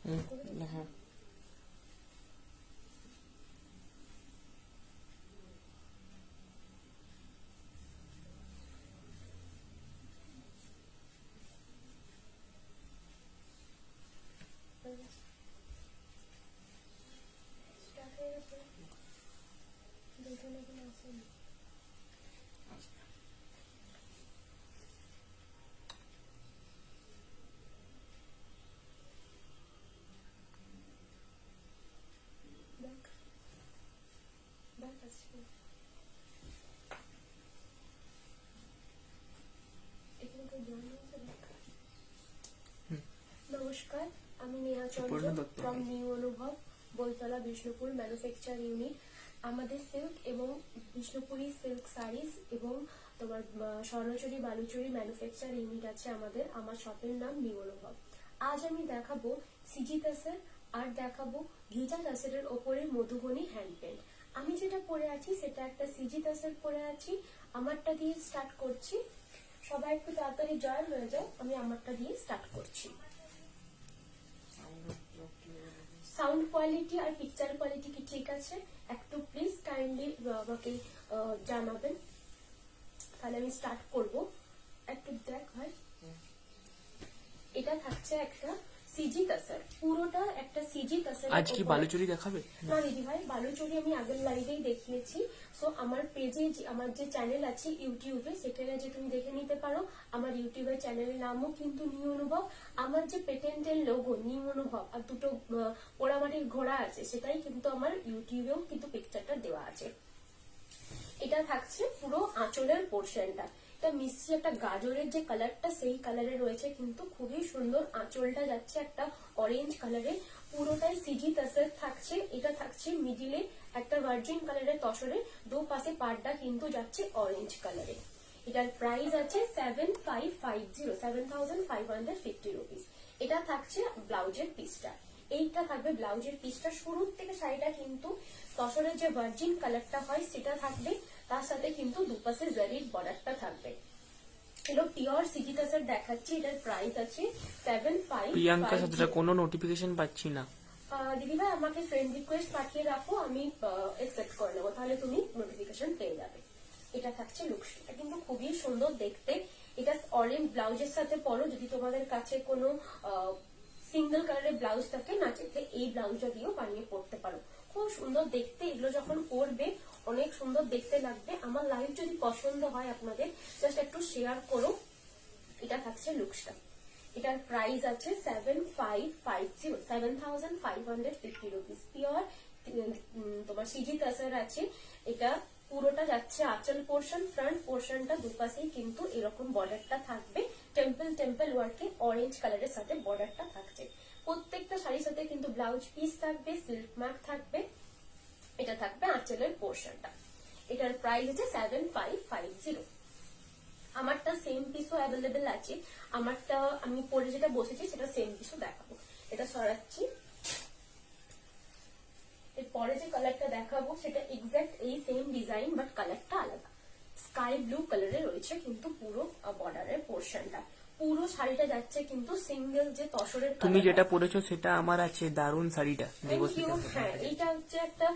हाँ নমস্কার, আমি নেহা চন্দ্র ফ্রম নিউ অনুভব, বইতলা, বিষ্ণুপুর ম্যানুফ্যাকচার ইউনিট। আমাদের সিল্ক এবং বিষ্ণুপুরি সিল্ক শাড়িজ এবং তোমার স্বর্ণচুরি বালুচুরি ম্যানুফ্যাকচার ইউনিট আছে আমাদের। আমার শপের নাম নিউ অনুভব। আজ আমি দেখাবো সিজি তাসের আর দেখাবো ঘিজা তাসের ওপরে মধুবনী হ্যান্ড পেন্ট। আমি যেটা পরে আছি সেটা একটা সিজি তাসের পরে আছি। আমারটা দিয়ে স্টার্ট করছি। সবাই একটু তাড়াতাড়ি জয়েন হয়ে যাও, আমি আমারটা দিয়ে স্টার্ট করছি। সাউন্ড কোয়ালিটি আর পিকচার কোয়ালিটি কি ঠিক আছে একটু প্লিজ কাইন্ডলি আমাকে জানাবেন, তাহলে আমি স্টার্ট করব। একটু দেখ ভাই, এটা থাকছে একটা সিজি তাসার, পুরোটা একটা সিজি তাসার। আজ কি বালুচুরি দেখাবে? না দিদি ভাই, বালুচুরি আমি আগের লাইভেই দেখিয়েছি। সো আমার পেজে, আমার যে চ্যানেল আছে ইউটিউবে, সেখানে যে তুমি দেখে নিতে পারো। আমার ইউটিউবের চ্যানেলের নামও কিন্তু নিউ অনুভব। আমার যে পেটেন্টের লোগো নিউ অনুভব আর দুটো পোড়ামাটির ঘোড়া আছে, সেটাই কিন্তু আমার ইউটিউবেও কিন্তু পিকচারটা দেওয়া আছে। এটা থাকছে পুরো আঁচলের পোর্শনটা। এটা মিষ্টি একটা গাজরের যে কালারটা, সেই কালারে রয়েছে, কিন্তু খুবই সুন্দর। আঁচলটা যাচ্ছে একটা অরেঞ্জ কালারে, পুরোটাই সিজি তাসের থাকছে। এটা থাকছে মিডিলে একটা ভার্জিন কালারের তসরে, দু পাশে পাড়টা কিন্তু যাচ্ছে অরেঞ্জ কালারে। এটার প্রাইস আছে 7550 রুপিস। এটা থাকছে ব্লাউজের পিসটা। এইটা থাকবে ব্লাউজের পিসটা। শুরুর থেকে শাড়িটা কিন্তু তসরের যে ভার্জিন কালারটা হয় সেটা থাকবে, তার সাথে কিন্তু দুপাশে জারির বর্ডারটা থাকবে। এগুলো পিওর সিজি তাসের দেখাচ্ছি। এটার প্রাইস আছে 7550। প্রিয়াঙ্কা সাথে কোনো নোটিফিকেশন পাচ্ছি না। দিদিভাই আমাকে ফ্রেন্ড রিকোয়েস্ট পাঠিয়ে রাখো, আমি একসেপ্ট করে নেবো, তাহলে তুমি নোটিফিকেশন পেয়ে যাবে। এটা থাকছে লুকস, এটা কিন্তু খুবই সুন্দর দেখতে। এটা অরেঞ্জ ব্লাউজের সাথে পরো, যদি তোমাদের কাছে কোনো সিঙ্গেল কালারের ব্লাউজ থাকে না, চাইলে এই ব্লাউজটা দিয়েও বানিয়ে পরতে পারো। খুব সুন্দর দেখতে, এগুলো যখন পরবে অনেক সুন্দর দেখতে লাগবে। আমার লাইভ যদি পছন্দ হয় আপনাদের, জাস্ট একটু শেয়ার করো। এটা থাকছে লুকসটা। এটার প্রাইস আছে 7550 রুপিস। পিওর তোমার সিজি তাসের আছে। এটা পুরোটা যাচ্ছে আঁচল পোর্শন, ফ্রন্ট পোর্শনটা দুপাশেই কিন্তু এরকম বর্ডারটা থাকবে। টেম্পল টেম্পল ওয়ার্কে অরেঞ্জ কালারের সাথে বর্ডারটা থাকছে। প্রত্যেকটা শাড়ির সাথে কিন্তু ব্লাউজ পিস থাকবে, সিল্ক মার্ক থাকবে। এটা থাকবে আঁচলের পোর্শনটা। এটার প্রাইস আছে 7550। আমারটা সেম পিসও অ্যাভেলেবেল আছে। আমারটা আমি পরে যেটা বসেছি সেটা সেম পিসও দেখাবো। এটা সরাচ্ছি। এরপরে যে কালারটা দেখাবো সেটা এক্সাক্ট এই সেম ডিজাইন, বাট কালারটা আলাদা। স্কাই ব্লু কালারে রয়েছে কিন্তু পুরো বর্ডারের পোর্শনটা। পুরো শাড়িটা যাচ্ছে কিন্তু সিঙ্গেল যে তসরের। তুমি যেটা পরেছো সেটা আমার আছে, দারুন শাড়িটা। হ্যাঁ, এইটা হচ্ছে একটা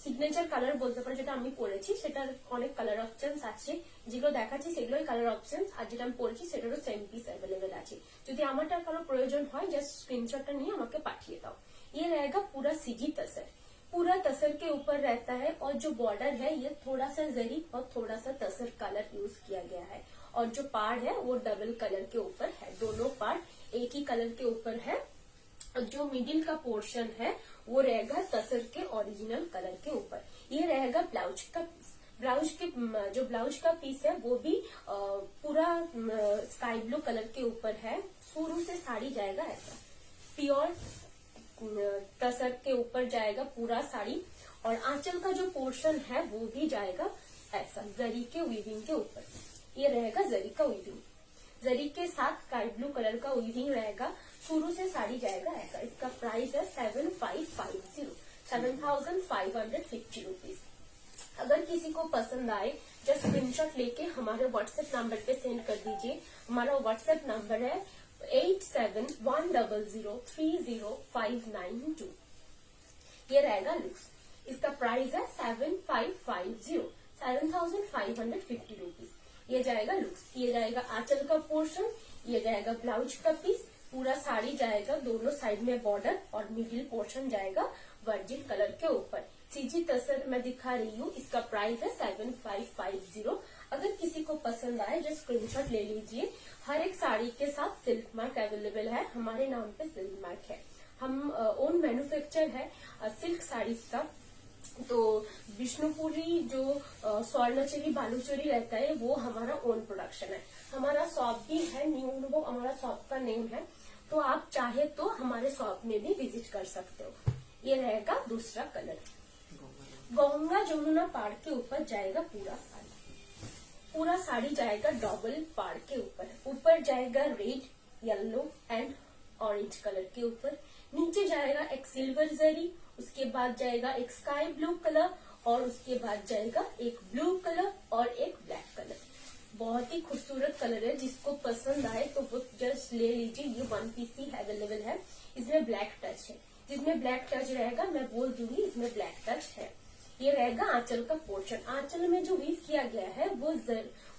সিগনেচার কালার বলতে পারো। যেটা আমি পরেছি সেটার অনেক কালার অপশনস আছে, যেগুলো দেখাচ্ছি সেগুলোই কালার অপশনস। আর যেটা আমি পরেছি সেটারও সেম পিস অ্যাভেলেবেল আছে। যদি আমারটার কারো প্রয়োজন হয়, জাস্ট স্ক্রিনশটটা নিয়ে আমাকে পাঠিয়ে দাও। ये रहेगा पूरा सीजी तसर। पूरा तसर के ऊपर रहता है, और जो बॉर्डर है ये थोड़ा सा जरी और थोड़ा सा तसर कलर यूज किया गया है। और जो पार्ट है वो डबल कलर के ऊपर है, दोनों पार्ट एक ही कलर के ऊपर है। और जो मिडिल का पोर्शन है वो रहेगा तसर के ओरिजिनल कलर के ऊपर। ये रहेगा ब्लाउज का पीस। ब्लाउज के जो ब्लाउज का पीस है वो भी पूरा स्काई ब्लू कलर के ऊपर है। शुरू से साड़ी जाएगा ऐसा, प्योर तसर के ऊपर जाएगा पूरा साड़ी। और आंचल का जो पोर्शन है वो भी जाएगा ऐसा जरी के वीविंग के ऊपर। ये रहेगा जरी का वीविंग, जरी के साथ स्काई ब्लू कलर का वीविंग रहेगा। शुरू से साड़ी जाएगा ऐसा। इसका प्राइस है 7550 रुपीज। अगर किसी को पसंद आए, जस्ट स्क्रीनशॉट लेके हमारे व्हाट्सएप नंबर पे सेंड कर दीजिए। हमारा व्हाट्सएप नंबर है 8710030592। ये रहेगा लुक्स। इसका प्राइस है 7550, 7550 रुपीज। ये जाएगा लुक्स। ये जाएगा आंचल का पोर्शन, ये जाएगा ब्लाउज का पीस, पूरा साड़ी जाएगा, दोनों साइड में बॉर्डर और मिडिल पोर्शन जाएगा वर्जिन कलर के ऊपर। सीजी तसर मैं दिखा रही हूँ। इसका प्राइस है 7550। अगर किसी को पसंद आए जो स्क्रीनशॉट ले लीजिए। हर एक साड़ी के साथ सिल्क मार्क अवेलेबल है, हमारे नाम पे सिल्क मार्क है। हम ओन मैन्युफैक्चर है सिल्क साड़ीज का। तो विष्णुपुरी जो स्वर्णचरी बालूचरी रहता है वो हमारा ओन प्रोडक्शन है। हमारा शॉप भी है, न्यू अनुभव हमारा शॉप का नेम है। तो आप चाहे तो हमारे शॉप में भी विजिट कर सकते हो। ये रहेगा दूसरा कलर। गंगा जमुना पाड़ के ऊपर जाएगा पूरा साड़ी। पूरा साड़ी जाएगा डबल पाड़ के ऊपर जाएगा red, yellow and orange colour के ऊपर। नीचे जाएगा एक सिल्वर जरी, उसके बाद जाएगा एक स्काई ब्लू कलर, और उसके बाद जाएगा एक ब्लू कलर और एक ब्लैक कलर। बहुत ही खूबसूरत कलर है। जिसको पसंद आए तो वो जस्ट ले लीजिए। ये वन पीस ही अवेलेबल है। इसमें ब्लैक टच है। जिसमें ब्लैक टच रहेगा मैं बोल दूंगी इसमें ब्लैक टच है। ये रहेगा आंचल का पोर्शन। आंचल में जो वीव किया गया है वो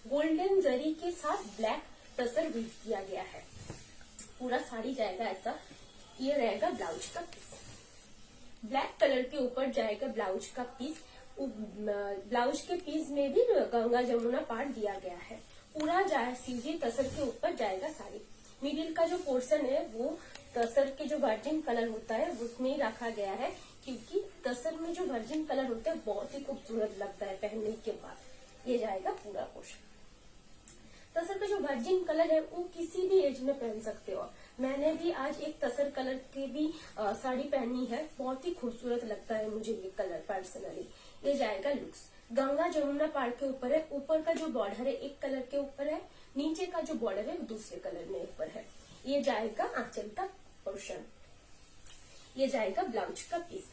गोल्डन जरी के साथ ब्लैक टसर वीव किया गया है। पूरा साड़ी जाएगा ऐसा। ये रहेगा ब्लाउज का पीस। ब्लैक कलर के ऊपर जाएगा ब्लाउज का पीस। ब्लाउज के पीस में भी गंगा जमुना पाड़ दिया गया है। पूरा जाए सीधी तसर के ऊपर जाएगा साड़ी। मिडिल का जो पोर्शन है वो तसर के जो वर्जिन कलर होता है उसमें ही रखा गया है, क्योंकि तसर में जो वर्जिन कलर होता है बहुत ही खूबसूरत लगता है पहनने के बाद। ये जाएगा पूरा पोर्शन। तसर का जो वर्जिन कलर है वो किसी भी एज में पहन सकते हो। मैंने भी आज एक तसर कलर की भी साड़ी पहनी है। बहुत ही खूबसूरत लगता है मुझे ये कलर पर्सनली। ये जाएगा लुक्स। गंगा जमुना पाड़ के ऊपर है। ऊपर का जो बॉर्डर है एक कलर के ऊपर है, नीचे का जो बॉर्डर है दूसरे कलर में ऊपर है। ये जाएगा आंचल का पोर्शन। ये जाएगा ब्लाउज का पीस।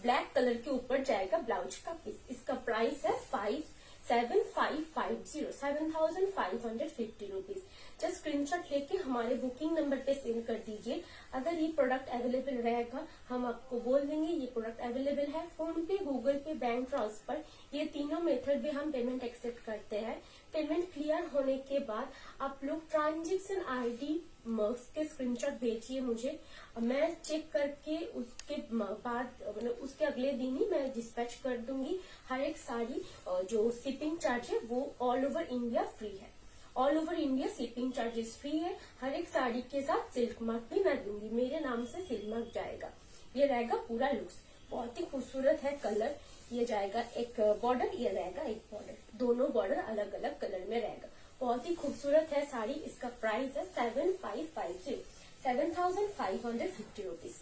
ब्लैक कलर के ऊपर जाएगा ब्लाउज का पीस। इसका प्राइस है 7550 रुपीज। जस्ट स्क्रीनशॉट लेके हमारे बुकिंग नंबर पे सेंड कर दीजिए। अगर ये प्रोडक्ट अवेलेबल रहेगा हम आपको बोल देंगे ये प्रोडक्ट अवेलेबल है। फोन पे, गूगल पे, बैंक ट्रांसफर, ये तीनों मेथड भी हम पेमेंट एक्सेप्ट करते हैं। पेमेंट क्लियर होने के बाद आप लोग ट्रांजेक्शन आईडी के स्क्रीनशॉट भेजिए मुझे। मैं चेक करके उसके बाद मतलब उसके अगले दिन ही मैं डिस्पैच कर दूंगी। हर एक साड़ी जो शिपिंग चार्ज है वो ऑल ओवर इंडिया फ्री है। All over India shipping charges free है। हर एक साड़ी के साथ सिल्क मार्क भी मैं दूंगी। मेरे नाम से सिल्क मार्क जाएगा। ये रहेगा पूरा लुक्स। बहुत ही खूबसूरत है कलर। ये जाएगा एक बॉर्डर, ये रहेगा एक बॉर्डर। दोनों बॉर्डर अलग अलग कलर में रहेगा। बहुत ही खूबसूरत है साड़ी। इसका प्राइस है 7550 रुपीज।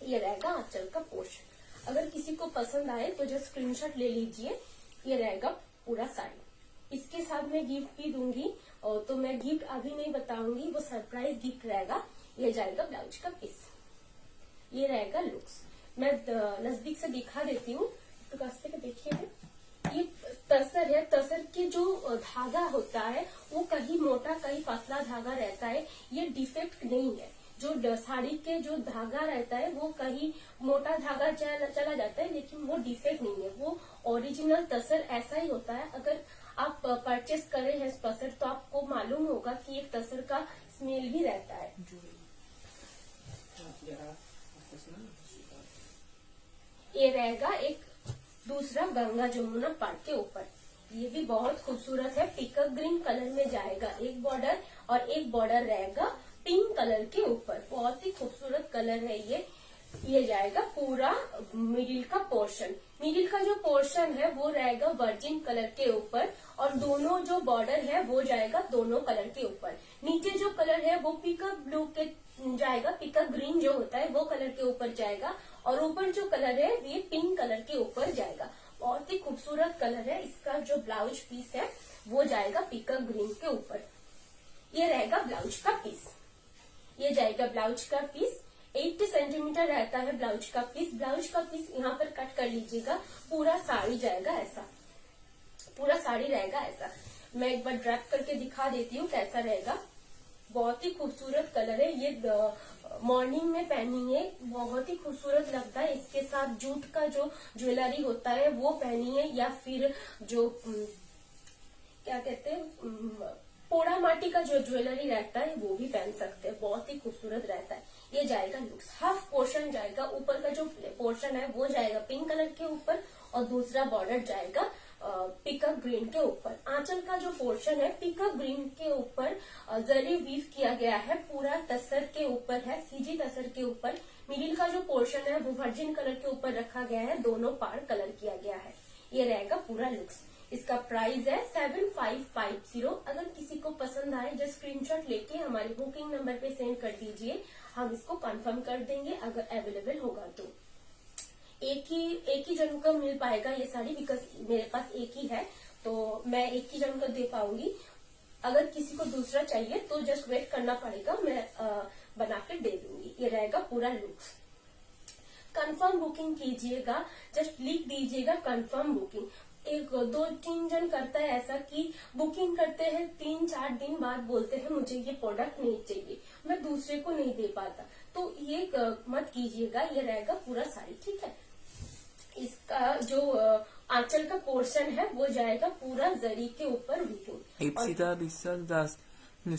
ये रहेगा आंचल का पोर्शन। अगर किसी को पसंद आए तो जो स्क्रीनशॉट ले लीजिए। ये रहेगा पूरा साड़ी। इसके साथ मैं गिफ्ट भी दूंगी, और तो मैं गिफ्ट अभी नहीं बताऊंगी, वो सरप्राइज गिफ्ट रहेगा। ये जाएगा ब्लाउज का पीस। ये रहेगा लुक्स। मैं नजदीक से दिखा देती हूँ तो रास्ते का देखिए। ये तसर है। तसर के जो धागा होता है वो कहीं मोटा कहीं पतला धागा रहता है। ये डिफेक्ट नहीं है। जो साड़ी के जो धागा रहता है वो कहीं मोटा धागा चला जाता है, लेकिन वो डिफेक्ट नहीं है। वो ओरिजिनल तसर ऐसा ही होता है। अगर आप परचेस करे हैं तसर तो आपको मालूम होगा कि एक तसर का स्मेल भी रहता है। ये रहेगा एक दूसरा गंगा जमुना पाड़ के ऊपर। ये भी बहुत खूबसूरत है। पीकॉक ग्रीन कलर में जाएगा एक बॉर्डर, और एक बॉर्डर रहेगा पिंक कलर के ऊपर। बहुत ही खूबसूरत कलर है ये। ये जाएगा पूरा मिडिल का पोर्शन। मिडिल का जो पोर्शन है वो रहेगा वर्जिन कलर के ऊपर, और दोनों जो बॉर्डर है वो जाएगा दोनों कलर के ऊपर। नीचे जो कलर है वो पीकॉक ब्लू के जाएगा, पीकॉक ग्रीन जो होता है वो कलर के ऊपर जाएगा, और ऊपर जो कलर है ये पिंक कलर के ऊपर जाएगा। बहुत ही खूबसूरत कलर है। इसका जो ब्लाउज पीस है वो जाएगा पीकॉक ग्रीन के ऊपर। ये रहेगा ब्लाउज का पीस। ये जाएगा ब्लाउज का पीस। 80 सेंटीमीटर रहता है ब्लाउज का पीस। ब्लाउज का पीस यहाँ पर कट कर लीजिएगा। पूरा साड़ी जाएगा ऐसा। पूरा साड़ी रहेगा ऐसा। मैं एक बार ड्रैप करके दिखा देती हूँ कैसा रहेगा। बहुत ही खूबसूरत कलर है ये। मॉर्निंग में पहनिए, बहुत ही खूबसूरत लगता है। इसके साथ जूट का जो ज्वेलरी होता है वो पहनिए, या फिर जो क्या कहते हैं पोड़ा माटी का जो ज्वेलरी रहता है वो भी पहन सकते हैं, बहुत ही खूबसूरत रहता है। ये जाएगा लुक्स, हाफ पोर्शन जाएगा, ऊपर का जो पोर्शन है वो जाएगा पिंक कलर के ऊपर, और दूसरा बॉर्डर जाएगा पिकअप ग्रीन के ऊपर। आंचल का जो पोर्शन है पिकअप ग्रीन के ऊपर जरी वीव किया गया है, पूरा तसर के ऊपर है, सीजी तसर के ऊपर। मिडिल का जो पोर्शन है वो वर्जिन कलर के ऊपर रखा गया है, दोनों पार कलर किया गया है। ये रहेगा पूरा लुक्स। इसका प्राइस है 7550। अगर किसी को पसंद आए जस्ट स्क्रीनशॉट लेके हमारे बुकिंग नंबर पे सेंड कर दीजिए, हम इसको कंफर्म कर देंगे अगर अवेलेबल होगा तो। एक ही जन को मिल पाएगा ये साड़ी, बिकॉज मेरे पास एक ही है तो मैं एक ही जन को दे पाऊंगी। अगर किसी को दूसरा चाहिए तो जस्ट वेट करना पड़ेगा, मैं बना के दे दूंगी। ये रहेगा पूरा लुक्स। कंफर्म बुकिंग कीजिएगा, जस्ट लिख दीजिएगा कंफर्म बुकिंग। एक दो तीन जन करता है ऐसा कि बुकिंग करते हैं 3-4 दिन बाद बोलते हैं मुझे ये प्रोडक्ट नहीं चाहिए, मैं दूसरे को नहीं दे पाता, तो ये मत कीजिएगा। ये रहेगा पूरा साड़ी, ठीक है। इसका जो आंचल का पोर्शन है वो जाएगा पूरा जरी के ऊपर वीविंग। ইপসিতা বিশ্বাস দাস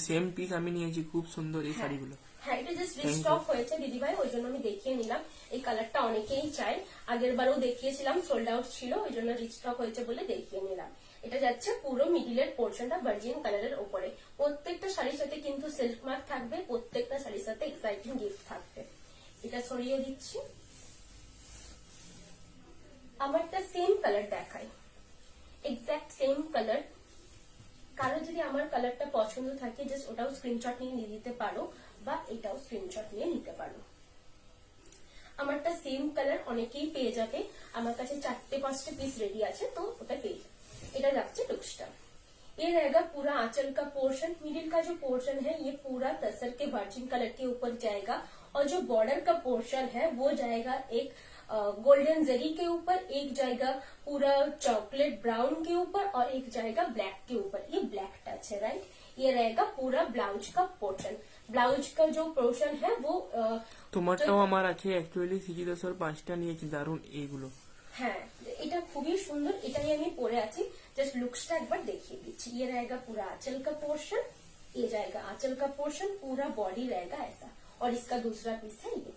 সেম পিস আমি নিয়েছি, খুব সুন্দর এই শাড়িগুলো। হ্যাঁ, এটা জাস্ট রিস্টক হয়েছে দিদি ভাই, ওই জন্য আমি দেখিয়ে নিলাম। এই কালারটা অনেকেই চায়, আগের বারও দেখিয়েছিলাম, সোল্ড আউট ছিল, ওই জন্য রিস্টক হয়েছে বলে দেখিয়ে নিলাম। এটা যাচ্ছে পুরো মিডিলের পোর্শনটা ভার্জিন কালারের উপরে। প্রত্যেকটা শাড়ির সাথে কিন্তু সিল্ক মার্ক থাকবে, প্রত্যেকটা শাড়ির সাথে এক্সাইটিং গিফট থাকবে। এটা সরিয়ে দিচ্ছি। আমারটা সেম কালার দেখাই, এক্সাক্ট সেম কালার। কারো যদি আমার কালারটা পছন্দ থাকে জাস্ট ওটাও স্ক্রিনশট নিয়ে দিতে পারো, বা এটাও স্ক্রিনশট নিয়ে নিতে পারো। আমারটা সেম কালার অনেকেই পেয়ে যাবে, আমার কাছে 4-5 পিস रेडी আছে, তো ওটা পেয়ে যাবে। এটা যাচ্ছে লুকসটা। ये रहेगा पूरा आंचल का पोर्शन। मिडिल का जो पोर्शन है ये पूरा तसर के वर्जिन कलर के ऊपर जाएगा, और जो बॉर्डर का पोर्शन है वो जाएगा एक गोल्डन जरी के ऊपर, एक जाएगा पूरा चॉकलेट ब्राउन के ऊपर, और एक जाएगा ब्लैक के ऊपर। ये ब्लैक टच है, राइट। ये रहेगा पूरा ब्लाउज का पोर्शन। ब्लाउज का जो पोर्शन है वो তোমারটাও আমার আছে অ্যাকচুয়ালি, সিজি দাসের 5টা নিয়েছি, দারুন এইগুলো। হ্যাঁ, এটা খুবই সুন্দর, এটাই আমি পরে আছি। जस्ट लुक्सটা একবার দেখিয়ে দিচ্ছি। ये रहेगा पूरा आंचल का पोर्शन, ये जाएगा आंचल का पोर्शन, पूरा बॉडी रहेगा ऐसा, और इसका दूसरा पीस है ये।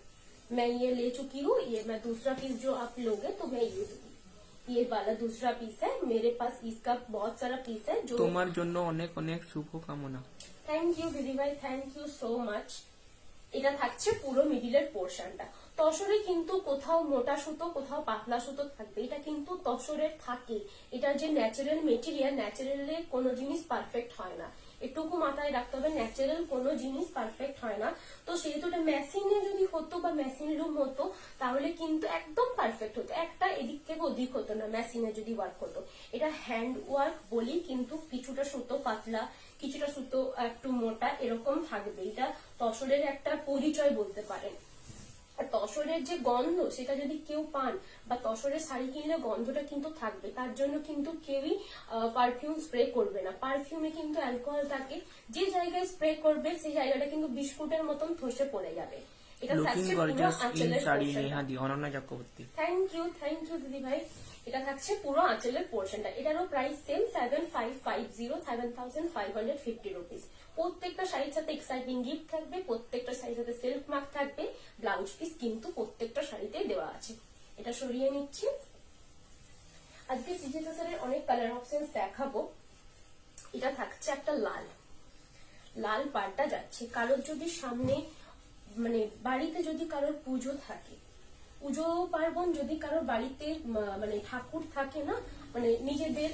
मैं ये ले चुकी हूँ, ये मैं दूसरा पीस जो आप लोगे तो मैं ये दूंगी। ये वाला दूसरा पीस है मेरे पास, इसका बहुत सारा पीस है जो। তোমার জন্য অনেক অনেক শুভকামনা। থ্যাংক ইউ দিদি ভাই, থ্যাংক ইউ সো মাচ। এটা থাকছে পুরো মিডিলের পোর্শনটা। তসরে কিন্তু কোথাও মোটা সুতো কোথাও পাতলা সুতো থাকবে, এটা কিন্তু তসরের থাকে। এটা যে ন্যাচারাল মেটেরিয়াল, ন্যাচারালে কোনো জিনিস পারফেক্ট হয় না, এটুকু মাথায় রাখতে হবে। ন্যাচারাল কোনো জিনিস পারফেক্ট হয় না, তো সেহেতু এটা মেশিনে যদি হতো বা মেশিন লুম হতো তাহলে কিন্তু একদম পারফেক্ট হতো, একটা এদিক থেকে ওদিক হতো না মেশিনে যদি ওয়ার্ক হতো। এটা হ্যান্ড ওয়ার্ক বলি, কিন্তু কিছুটা সুতো পাতলা, কিছুটা সুতো একটু মোটা, এরকম থাকবে। এটা তসরের একটা পরিচয় বলতে পারেন। আর তসরের যে গন্ধ সেটা যদি কেউ পান, বা তসরের শাড়ি কিনলে গন্ধটা কিন্তু থাকবে, তার জন্য কিন্তু কেউই পারফিউম স্প্রে করবে না। পারফিউমে কিন্তু অ্যালকোহল থাকে, যে জায়গায় স্প্রে করবে সেই জায়গাটা কিন্তু বিস্কুটের মতন ধসে পড়ে যাবে। এটা লুকিং থাকছে পুরো গর্জিয়াস ইন আঁচলের শাড়ি পোর্শনটা। নেহাদি অনন্যা চক্রবর্তী। থ্যাংক ইউ দিদি ভাই। এটা থাকছে পুরো আঁচলের পোর্শনটা। এটারও প্রাইস সেম 7550, 7550 রুপিস। প্রত্যেকটা শাড়ির সাথে এক্সাইটিং গিফট থাকবে, প্রত্যেকটা শাড়ির সাথে সিল্ক মার্ক থাকবে, ব্লাউজ পিস কিন্তু প্রত্যেকটা শাড়িতে দেওয়া আছে। এটা সরিয়ে নিচ্ছি। আজকে সিজি দাসের অনেক কালার অপশনস দেখাবো। এটা থাকছে একটা লাল, লাল পাড়টা যাচ্ছে। কারোর যদি সামনে মানে বাড়িতে যদি কারোর পুজো থাকে, পুজো পার্বণ যদি কারোর বাড়িতে মানে ঠাকুর থাকে না, মানে নিজেদের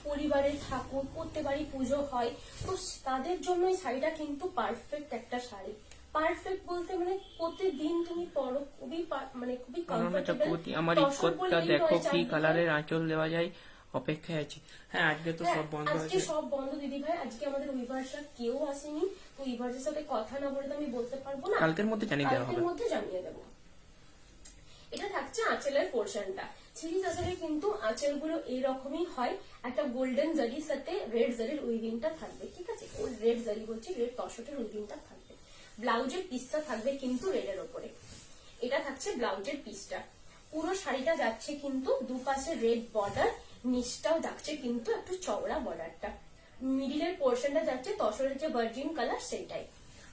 পরিবারের ঠাকুর প্রত্যেক বাড়ি পুজো হয়, তো তাদের জন্য এই শাড়িটা কিন্তু পারফেক্ট একটা শাড়ি। পারফেক্ট বলতে মানে প্রতিদিন তুমি পরো, খুবই মানে খুবই অনন্যা কমফোর্টেবল। চক্রবর্তী আমার ইকোটা দেখো কি কালারের আঁচল দেওয়া যায়, অপেক্ষায় আছি। হ্যাঁ, আজকে তো সব বন্ধ আজকে আছে। সব বন্ধ দিদি ভাই, আজকে আমাদের উইভার্সরা কেউ আসেনি, তো উইভার্সের সাথে কথা না বলে তো আমি বলতে পারবো না। কালকের মধ্যে জানিয়ে দেওয়া হবে। কালকের মধ্যে জানিয়ে দেবো। এটা থাকছে আঁচলের পোর্শনটা। সিজি তাসারের কিন্তু আঁচলগুলো এইরকমই হয়, একটা গোল্ডেন জারির সাথে রেড জারির উইভিংটা থাকবে, ঠিক আছে, ওই রেড জারি বলছি, রেড তসরের উইভিংটা থাকবে। ব্লাউজের পিসটা থাকবে কিন্তু রেডের ওপরে। এটা থাকছে ব্লাউজের পিসটা। পুরো শাড়িটা যাচ্ছে কিন্তু দুপাশে রেড বর্ডার, নিচটাও যাচ্ছে কিন্তু একটু চওড়া বর্ডারটা, মিডিলের পোর্শনটা যাচ্ছে তসরের যে ভার্জিন কালার সেটাই,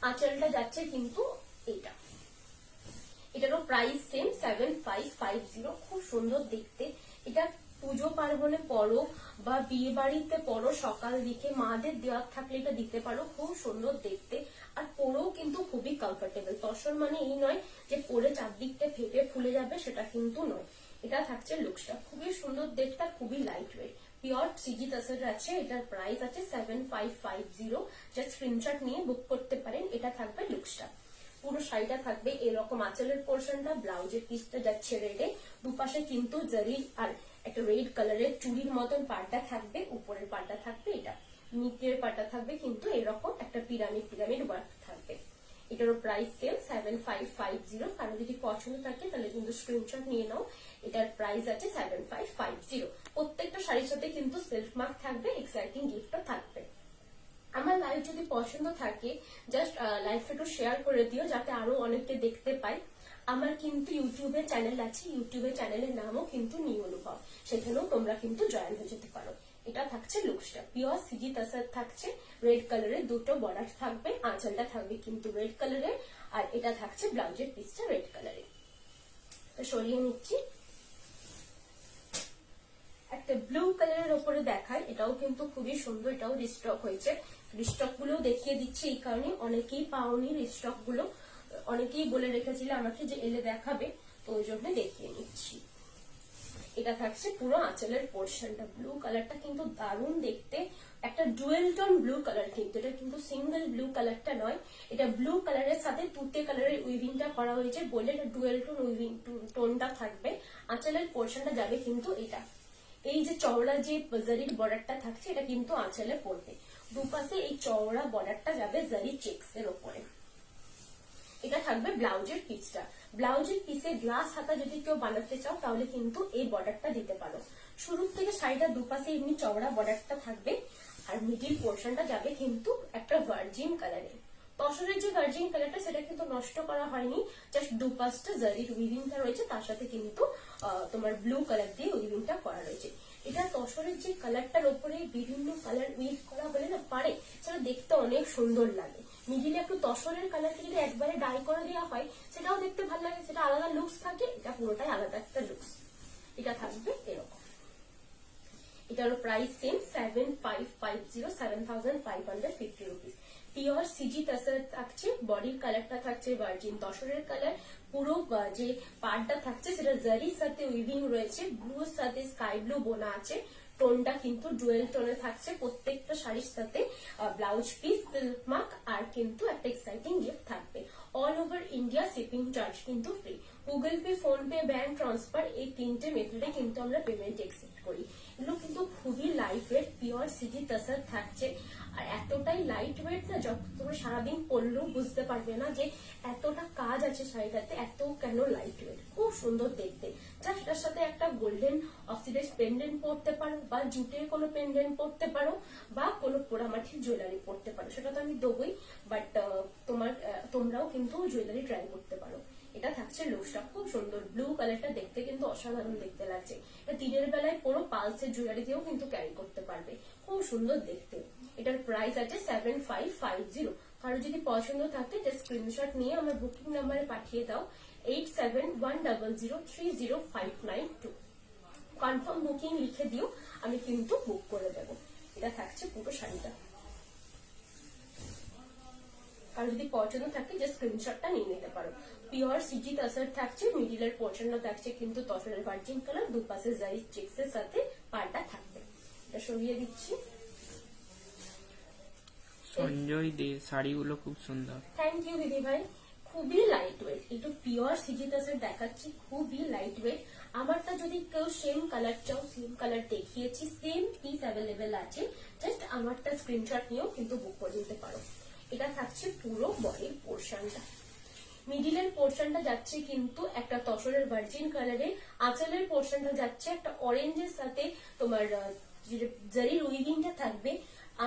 আঁচলটা যাচ্ছে কিন্তু এটা। এটারও প্রাইস সেম 7550। খুব সুন্দর দেখতে, এটা পুজো পার্বণে পরো বা বিয়ে বাড়িতে পরো, সকাল দিকে মাদের দেওয়ার থাকলে এটা দিতে পারো, খুব সুন্দর দেখতে। আর পরেও কিন্তু খুবই কমফোর্টেবল। তসর মানে এই নয় যে পরে চারদিকটা ফেটে ফুলে যাবে, সেটা কিন্তু নয়। এটা থাকছে লুকসটা, খুবই সুন্দর দেখতে আর খুবই লাইট ওয়েট, পিওর সিজি তাসার আছে। এটার প্রাইস আছে 7550। জাস্ট স্ক্রিনশট নিয়ে বুক করতে পারেন। এটা থাকবে লুকসটা। পুরো শাড়িটা থাকবে এরকম, আঁচলের পোর্শনটা, ব্লাউজের পিসটা যাচ্ছে রেডে, দুপাশে কিন্তু জারি আর একটা রেড কালারের চুড়ির মতন পাড়টা থাকবে, উপরের পাড়টা থাকবে এটা, নিচের পাড়টা থাকবে কিন্তু এরকম একটা পিরামিড ওয়ার্ক থাকবে। এটারও প্রাইস সেম 7550। কারণ যদি পছন্দ থাকে তাহলে কিন্তু স্ক্রিনশট নিয়ে নাও। এটার প্রাইস আছে 7550। প্রত্যেকটা শাড়ির সাথে কিন্তু সেলফ মার্ক থাকবে, এক্সাইটিং গিফটও থাকবে। আমার লাইভ যদি পছন্দ থাকে জাস্ট লাইভটা একটু শেয়ার করে দিও, যাতে আরো অনেকে দেখতে পায়। আমার কিন্তু ইউটিউবে চ্যানেল আছে, ইউটিউবে চ্যানেলের নামও কিন্তু নিউ অনুভব, সেখানেও তোমরা কিন্তু জয়েন হয়ে যেতে পারো। এটা থাকছে লুকসটা, পিওর সিজি তাসার থাকছে, রেড কালারের দুটো বর্ডার থাকবে, আঁচলটা থাকবে কিন্তু রেড কালারের, আর এটা থাকছে ব্লাউজের পিসটা রেড কালারের। তো সরিয়ে নিচ্ছি। একটা ব্লু কালারের উপরে দেখায়, এটাও কিন্তু খুবই সুন্দর, এটাও রিস্টক হয়েছে। রিস্টক গুলো দেখিয়ে দিচ্ছি এই কারণে, অনেকেই পাওনি রিস্টক গুলো, অনেকেই বলে রেখেছিল আমাকে যে এলে দেখাবে, তো ওই জন্য দেখিয়ে নিচ্ছি। এটা থাকছে পুরো আঁচলের পোর্শনটা, ব্লু কালারটা কিন্তু দারুণ দেখতে, একটা ডুয়েল টোন ব্লু কালার, কিন্তু এটা কিন্তু সিঙ্গেল ব্লু কালারটা নয়, এটা ব্লু কালারের সাথে তুতে কালারের উইভিংটা করা হয়েছে বলে এটা ডুয়েল টোন উইভিং টোনটা থাকবে। আঁচলের পোর্শনটা যাবে কিন্তু এটা, এই যে চওড়া যে জারির বর্ডারটা থাকছে এটা কিন্তু আঁচলে পড়বে, দুপাশে এই চওড়া বর্ডারটা যাবে জারি চেক্স এর উপরে। এটা থাকবে ব্লাউজের পিসটা, ব্লাউজের পিসে গ্লাস হাতা যদি কেউ বানাতে চাও তাহলে কিন্তু এই বর্ডারটা দিতে পারো। শুরুর থেকে শাড়িটা দুপাশে এমনি চওড়া বর্ডারটা থাকবে, আর মিডিল পোর্শনটা যাবে কিন্তু একটা ভার্জিন কালারে। তসরের যে ভার্জিন কালারটা সেটা কিন্তু নষ্ট করা হয়নি, জাস্ট দুপাশটা জারির উইভিংটা রয়েছে, তার সাথে কিন্তু তোমার ব্লু কালার দিয়ে উইভিংটা করা রয়েছে। এটা তসরের যে কালারটার উপরে বিভিন্ন কালার উইভ করা হলে না পারে, সেটা দেখতে অনেক সুন্দর লাগে। মিডিলে একটু তসরের কালারকে যদি একবারে ডাই করে দেওয়া হয় সেটাও দেখতে ভালো লাগে, সেটা আলাদা লুকস থাকে, এটা পুরোটাই আলাদা একটা লুকস। এটা থাকবে এরকম। এটারও price same 7550, 7550 rupees. Pure CG tussar থাকছে, বডির কালারটা থাকছে ভার্জিন তসরের কালার, পুরো যে পার্টটা থাকছে সেটা জারির সাথে উইভিং রয়েছে, ব্লুর সাথে স্কাই ব্লু বোনা আছে, টোনটা কিন্তু ডুয়েল টোনে থাকছে প্রত্যেকটা শাড়ির সাথে। ব্লাউজ পিস, সিল্ক মার্ক, আর কিন্তু একটা এক্সাইটিং গিফট থাকবে। All over India shipping charge কিন্তু free. Google Pay, PhonePe, bank transfer, এই তিনটে মেথডে কিন্তু আমরা পেমেন্ট একসেপ্ট করি। এগুলো কিন্তু খুবই light weight, pure CG tussar থাকছে, আর এতটাই লাইট ওয়েট না, যত তোমরা সারাদিন পরলেও বুঝতে পারবে না যে এতটা কাজ আছে শাড়িটাতে, এত কেন লাইট ওয়েট, খুব সুন্দর দেখতে। জাস্ট এটার সাথে একটা গোল্ডেন অক্সিডাইজ পেন্ডেন্ট পরতে পারো, বা জুটের কোনো পেন্ডেন্ট পরতে পারো, বা কোনো পোড়ামাটির জুয়েলারি পরতে পারো, সেটা তো আমি দেবই, বাট তোমরাও কিন্তু জুয়েলারি ট্রাই করতে পারো। এটা থাকছে লুকসটা, খুব সুন্দর, ব্লু কালারটা দেখতে কিন্তু অসাধারণ দেখতে লাগছে। এটা দিনের বেলায় পুরো পালসের জুয়েলারি দিয়েও কিন্তু ক্যারি করতে পারবে, খুব সুন্দর দেখতে। এটার প্রাইস আছে 7550। কারো যদি পছন্দ থাকে জাস্ট স্ক্রিনশট নিয়ে আমার বুকিং নাম্বারে পাঠিয়ে দাও 8710030592। কনফার্ম বুকিং লিখে দিও, আমি কিন্তু বুক করে দেবো। এটা থাকছে পুরো শাড়িটা, কারো যদি পছন্দ থাকে জাস্ট স্ক্রিনশটটা নিয়ে নিতে পারো। পিওর সিজি তাসার থাকছে, মিডিলের পোর্শনটা থাকছে কিন্তু তসরের ভার্জিন কালার, দুপাশে জারি চেক্সের সাথে পাড়টা থাকবে। এটা সরিয়ে দিচ্ছি। সঞ্জয় দে, শাড়িগুলো খুব সুন্দর। থ্যাংক ইউ দিদি ভাই, খুবই লাইট ওয়েট, একটু পিওর সিজি তাসার দেখাচ্ছি, খুবই লাইট ওয়েট। আমারটা যদি কেউ সেম কালার চাও, সেম কালার দেখিয়েছি, সেম পিস অ্যাভেলেবেল আছে, জাস্ট আমারটা স্ক্রিনশট নিয়েও কিন্তু বুক করে নিতে পারো। এটা থাকছে পুরো বডির পোর্শনটা, মিডিলের পোর্শনটা যাচ্ছে কিন্তু একটা তসরের ভার্জিন কালারে, আঁচলের পোর্শনটা যাচ্ছে একটা অরেঞ্জের সাথে তোমার জারির উইভিংটা থাকবে।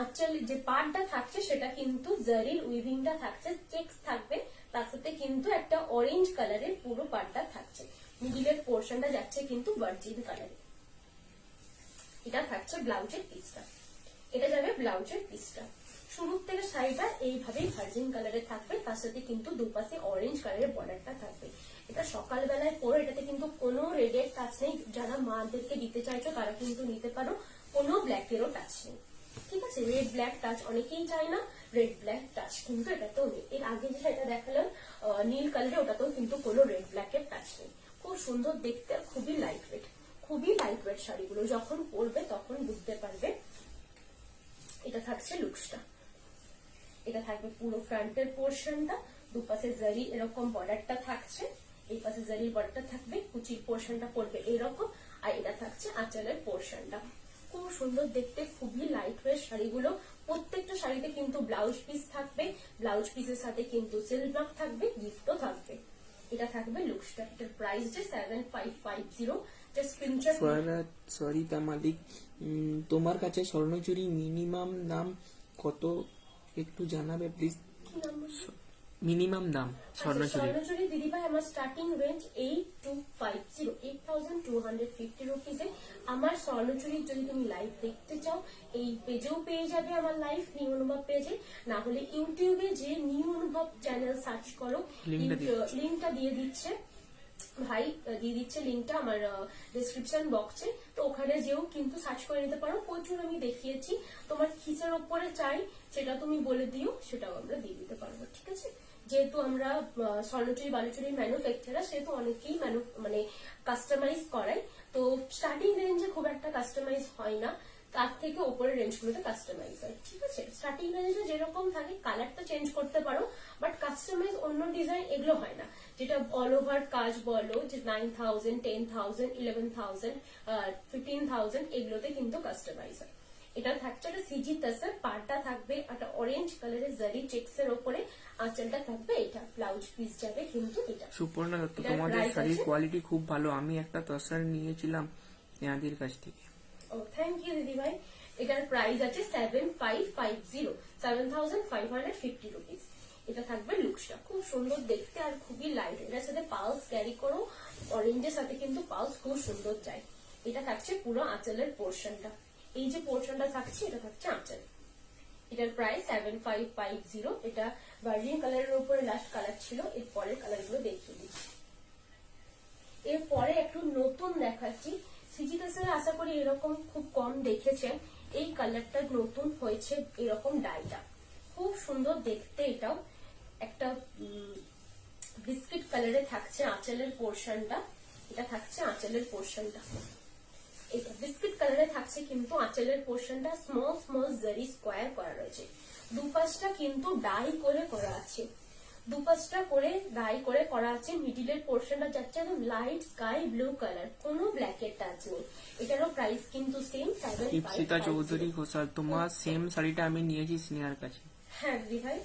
আঁচল যে পার্টটা থাকছে সেটা কিন্তু জারির উইভিংটা থাকছে, চেকস থাকবে, তার সাথে কিন্তু একটা অরেঞ্জ কালারের পুরো পার্টটা থাকছে। মিডিলের পোর্শনটা যাচ্ছে কিন্তু ভার্জিন কালারে। এটা থাকছে ব্লাউজের পিসটা, এটা যাবে ব্লাউজের পিসটা। শুরু থেকে শাড়িটা এইভাবেই ভার্জিন কালারে থাকবে, তার সাথে কিন্তু দুপাশে অরেঞ্জ কালারের বর্ডারটা থাকবে। এটা সকালবেলায় পরে, এটাতে কিন্তু কোনো রেডের টাচ নেই। যারা মাদেরকে দিতে চাইছো তারা কিন্তু নিতে পারো, কোনো ব্ল্যাকেরও টাচ নেই। ঠিক আছে, রেড ব্ল্যাক টাচ অনেকেই চায় না, রেড ব্ল্যাক টাচ কিন্তু এটাতেও নেই। এর আগে যে শাড়িটা দেখালাম নীল কালারে, ওটাতেও কিন্তু কোনো রেড ব্ল্যাকের টাচ নেই। খুব সুন্দর দেখতে, খুবই লাইট ওয়েট, খুবই লাইট ওয়েট শাড়িগুলো, যখন পরবে তখন বুঝতে পারবে। এটা থাকছে লুকসটা, এটা থাকবে পুরো ফ্রন্টের পোর্শনটা, দুপাশে জারি এরকম বর্ডারটা থাকছে, এই পাশে জারির বর্ডারটা থাকবে, কুচির পোর্শনটা পড়বে এরকম, আর এটা থাকছে আঁচলের পোর্শনটা। খুব সুন্দর দেখতে, খুবই লাইট ওয়েট শাড়িগুলো। প্রত্যেকটা শাড়িতে কিন্তু ব্লাউজ পিস থাকবে, ব্লাউজ পিসের সাথে কিন্তু সিল্ক মার্ক থাকবে, গিফটও থাকবে। এটা থাকবে লুকসটা, এটার প্রাইস যে 7550। Just screenshot. সরিতা মালিক, তোমার কাছে স্বর্ণচুরি মিনিমাম দাম কত একটু জানাবে প্লিজ? মিনিমাম দাম স্বর্ণচুরি দিদিভাই আমার স্টার্টিং রেঞ্জ 8250 রুপিসে। আমার স্বর্ণচুরির যদি তুমি লাইভ দেখতে চাও, এই পেজেও পেয়ে যাবে আমার লাইভ নিউ অনুভব পেজে, না হলে ইউটিউবে যে নিউ অনুভব চ্যানেল সার্চ করো, লিঙ্কটা দিয়ে দিচ্ছে ভাই, দিয়ে দিচ্ছে লিঙ্কটা আমার ডেসক্রিপশন বক্সে, তো ওখানে যেও কিন্তু সার্চ করে নিতে পারো। প্রচুর আমি দেখিয়েছি, তোমার কিসের ওপরে চাই সেটা তুমি বলে দিও, সেটাও আমরা দিয়ে দিতে পারবো। ঠিক আছে, যেহেতু আমরা স্বর্ণচুরি বালুচুরির ম্যানুফ্যাকচারার, সেহেতু অনেকেই মানে কাস্টমাইজ করাই, তো স্টার্টিং রেঞ্জে খুব একটা কাস্টমাইজ হয় না, তার থেকে উপরের রেঞ্জ গুলোতে কাস্টমাইজ হয়। ঠিক আছে, স্টার্টিং রেঞ্জে যেরকম থাকে কালারটা চেঞ্জ করতে পারো, বাট কাস্টমাইজ অন্য ডিজাইন এগুলো হয় না। যেটা অল ওভার কাজ বলো, যে 9000, 10000, 11000, 15000 এগুলোতে কিন্তু কাস্টমাইজ হয়। এটা থাকছে একটা সিজি তাসার, পাড়টা থাকবে একটা অরেঞ্জ কালারের জারি চেকস এর উপরে, আঁচলটা থাকবে এটা, ব্লাউজ পিস যাবে কিন্তু এটা। সুপর্ণা দত্ত, তোমাদের শাড়ির কোয়ালিটি খুব ভালো, আমি একটা তসর নিয়েছিলাম নেহাদির কাছ থেকে। ও থ্যাংক ইউ দিদি ভাই। এটার প্রাইস আছে 7550 রুপিস। এটা থাকবে লুকসটা, খুব সুন্দর দেখতে আর খুবই লাইট। এটার সাথে পালস ক্যারি করো, অরেঞ্জের সাথে কিন্তু পালস খুব সুন্দর যায়। এটা থাকছে পুরো আঁচলের পোর্শনটা, এই যে পোর্শনটা থাকছে এটা থাকছে আঁচল। এটার প্রাইস 7550। এটা ভার্জিন কালারের উপরে লাস্ট কালার ছিল, এর পরের কালার গুলো দেখিয়ে দিচ্ছি। এরপরে একটু নতুন দেখাচ্ছি, সিজিটাসের আশা করি এরকম খুব কম দেখেছেন। এই কালারটা নতুন হয়েছে, এরকম ডাইটা খুব সুন্দর দেখতে। এটাও একটা বিস্কিট কালারে থাকছে আঁচলের পোর্শনটা, এটা থাকছে আঁচলের পোর্শনটা, এটা বিস্কিট কালারে থাকছে, কিন্তু আঁচলের পোর্শনটা স্মল স্মল জারি স্কোয়ার করা রয়েছে। দুপাশটা কিন্তু ডাই করে করা আছে, দুপাশটা করে ডাই করে করা আছে। মিডিলের পোর্শনটা যাচ্ছে একদম লাইট স্কাই ব্লু কালার, কোনো ব্ল্যাকের টাচ নেই। এটারও প্রাইস কিন্তু সেম 7550। চৌধুরী ঘোষাল, তোমার সেম শাড়িটা আমি নিয়েছি স্নেহার কাছে। হ্যাঁ দিদি ভাই,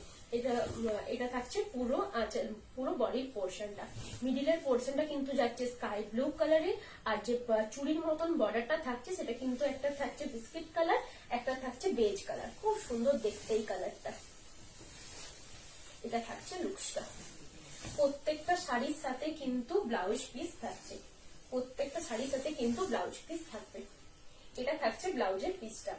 এটা থাকছে পুরো আঁচল, পুরো বডির পোর্শনটা। মিডিলের পোর্শনটা কিন্তু যাচ্ছে স্কাই ব্লু কালারে, আর যে চুড়ির মতন বর্ডারটা থাকছে সেটা কিন্তু একটা থাকছে বিস্কিট কালার, একটা থাকছে বেজ কালার। খুব সুন্দর দেখতে এই কালারটা। এটা থাকছে লুকসটা। প্রত্যেকটা শাড়ির সাথে কিন্তু ব্লাউজ পিস থাকছে, প্রত্যেকটা শাড়ির সাথে কিন্তু ব্লাউজ পিস থাকবে। এটা থাকছে ব্লাউজের পিসটা,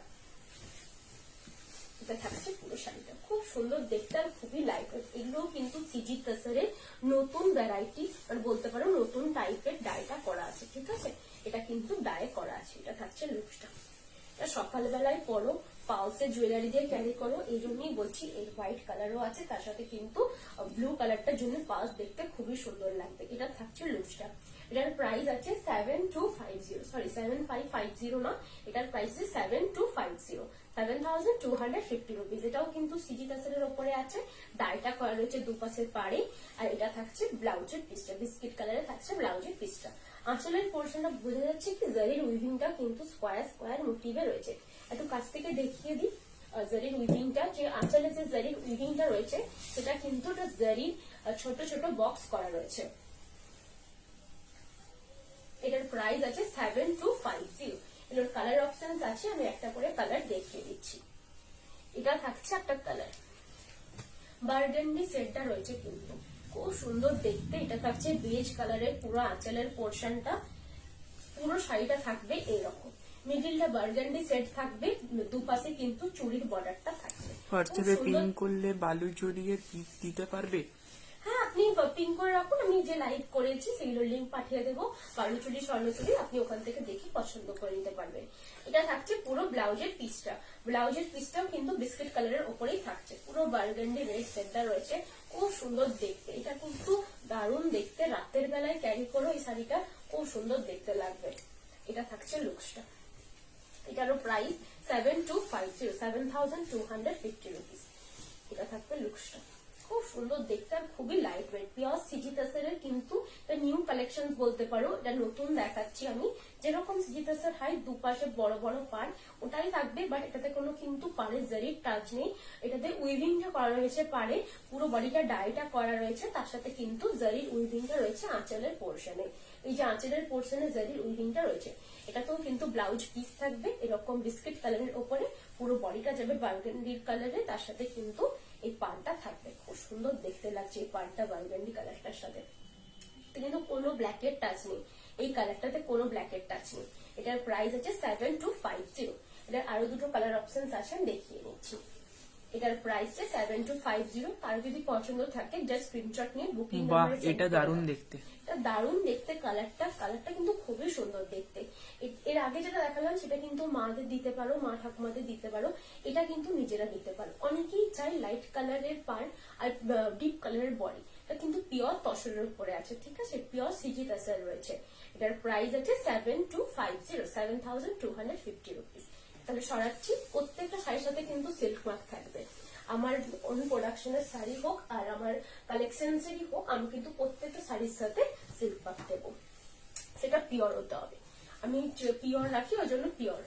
এটা থাকছে পুরো শাড়িটা। খুব সুন্দর দেখতে আর খুবই লাইট ওয়েট। এগুলো কিন্তু সিজি তাসারের নতুন ভ্যারাইটি, আর বলতে পারো নতুন টাইপের ডাইটা করা আছে। ঠিক আছে, এটা কিন্তু ডাই করা আছে। এটা থাকছে লুকসটা। এটা সকালবেলায় পরো, পালসের জুয়েলারি দিয়ে ক্যারি করো, এই জন্যই বলছি। এর হোয়াইট কালারও আছে, তার সাথে কিন্তু ব্লু কালারটার জন্য পালস দেখতে খুবই সুন্দর লাগবে। এটা থাকছে লুকসটা। এটার প্রাইস আছে 7550 না, এটার প্রাইস আছে 7250 রুপিস। এটাও কিন্তু সিজি তাসারের উপরে আছে, ডাইটা করা রয়েছে দুপাশের পাড়ে। আর এটা থাকছে ব্লাউজের পিসটা, বিস্কিট কালারে থাকছে ব্লাউজের পিসটা। আঁচলের পোর্শনটা বোঝা যাচ্ছে কি জারির উইভিংটা কিন্তু স্কোয়ার স্কোয়ার মোটিভে রয়েছে। একটু কাছ থেকে দেখিয়ে দিই জারির উইভিংটা, যে আঁচলের যে জারির উইভিংটা রয়েছে সেটা কিন্তু জারির ছোট ছোট বক্স করা রয়েছে। এটার প্রাইস আছে 7250। এটার কালার অপশনস আছে, আমি একটা করে কালার দেখিয়ে দিচ্ছি। এটা থাকছে একটা কালার, বার্গেন্ডি সেটটা রয়েছে কিন্তু খুব সুন্দর দেখতে। এটা থাকছে বেজ কালারের, পুরো আঁচলের পোর্শনটা, পুরো শাড়িটা থাকবে এরকম, মিডিলটা বার্গেন্ডি সেট থাকবে, দুপাশে কিন্তু চুড়ির বর্ডারটা থাকবে। হোয়াটসঅ্যাপে পিন করলে বালু জড়িয়ে পিক দিতে পারবে? হ্যাঁ, আপনি পিন করে রাখুন, আমি যে লাইভ করেছি সেগুলোর লিঙ্ক পাঠিয়ে দেবো, বালুচুরি স্বর্ণচুরি, আপনি ওখান থেকে দেখে পছন্দ করে নিতে পারবেন। এটা থাকছে পুরো ব্লাউজের পিসটা, ব্লাউজের পিসটাও কিন্তু বিস্কিট কালারের উপরেই থাকছে, পুরো বার্গেন্ডি রেড সেটটা রয়েছে, খুব সুন্দর দেখতে। এটা কিন্তু দারুণ দেখতে, রাতের বেলায় ক্যারি করো এই শাড়িটা, খুব সুন্দর দেখতে লাগবে। এটা থাকছে লুকসটা, এটারও প্রাইস 7250, 7250 রুপিস। এটা থাকবে লুকসটা, খুব সুন্দর দেখতে আর খুবই লাইট ওয়েট, পিওর সিজিতাসের কিন্তু নিউ কালেকশন বলতে পারো, এটা নতুন দেখাচ্ছি আমি। যেরকম সিজিতাসের হাই দুপাশে বড় বড় পার, ওটাই থাকবে, বাট এটাতে কোনো কিন্তু পাড়ে জারির টাচ নেই। এটাতে উইভিংটা করা রয়েছে পাড়ে, পুরো বডিটা ডাইটা করা রয়েছে, তার সাথে কিন্তু জারির উইভিংটা রয়েছে আঁচলের পোর্শনে। এই যে আঁচলের পোর্শনে জারির উইভিংটা রয়েছে, এটাতেও কিন্তু ব্লাউজ পিস থাকবে এরকম বিস্কিট কালারের ওপরে, পুরো বডিটা যাবে বার্গেন্ডির কালারে, তার সাথে কিন্তু এই পাড়টা থাকবে। খুব সুন্দর দেখতে লাগছে এই পাড়টা বার্গেন্ডি কালারটার সাথে, কিন্তু কোনো ব্ল্যাকের টাচ নেই, এই কালারটাতে কোনো ব্ল্যাকের টাচ নেই। এটার প্রাইস আছে 7250। এটার আরো দুটো কালার অপশন আছে, আমি দেখিয়ে নিচ্ছি। এটার প্রাইস 7250। কারো যদি পছন্দ থাকে জাস্ট স্ক্রিনশট নিয়ে বুকিং নাম্বারে, এটা দারুণ দেখতে, এটা দারুণ দেখতে। কালারটা কিন্তু খুবই সুন্দর দেখতে। এর আগে যেটা দেখালাম সেটা কিন্তু মাদের দিতে পারো, মা ঠাকুমাদের দিতে পারো, এটা কিন্তু নিজেরা দিতে পারো। অনেকেই চাই লাইট কালারের পার আর ডিপ কালারের বডি, এটা কিন্তু পিওর তসরের উপরে আছে, ঠিক আছে, পিওর সিজি তাসার রয়েছে। এটার প্রাইস আছে 7250, 7250 রুপিস। তাহলে সরাচ্ছি, প্রত্যেকটা শাড়ির সাথে কিন্তু সিল্ক মার্ক থাকবে। আমার অন্য প্রোডাকশনের শাড়ি হোক আর আমার কালেকশনসেরই হোক, আমি কিন্তু প্রত্যেকটা শাড়ির সাথে সিল্ক মার্ক দেবো, সেটা পিওর হতে হবে। আমি পিওর রাখি, ওই জন্য পিওর।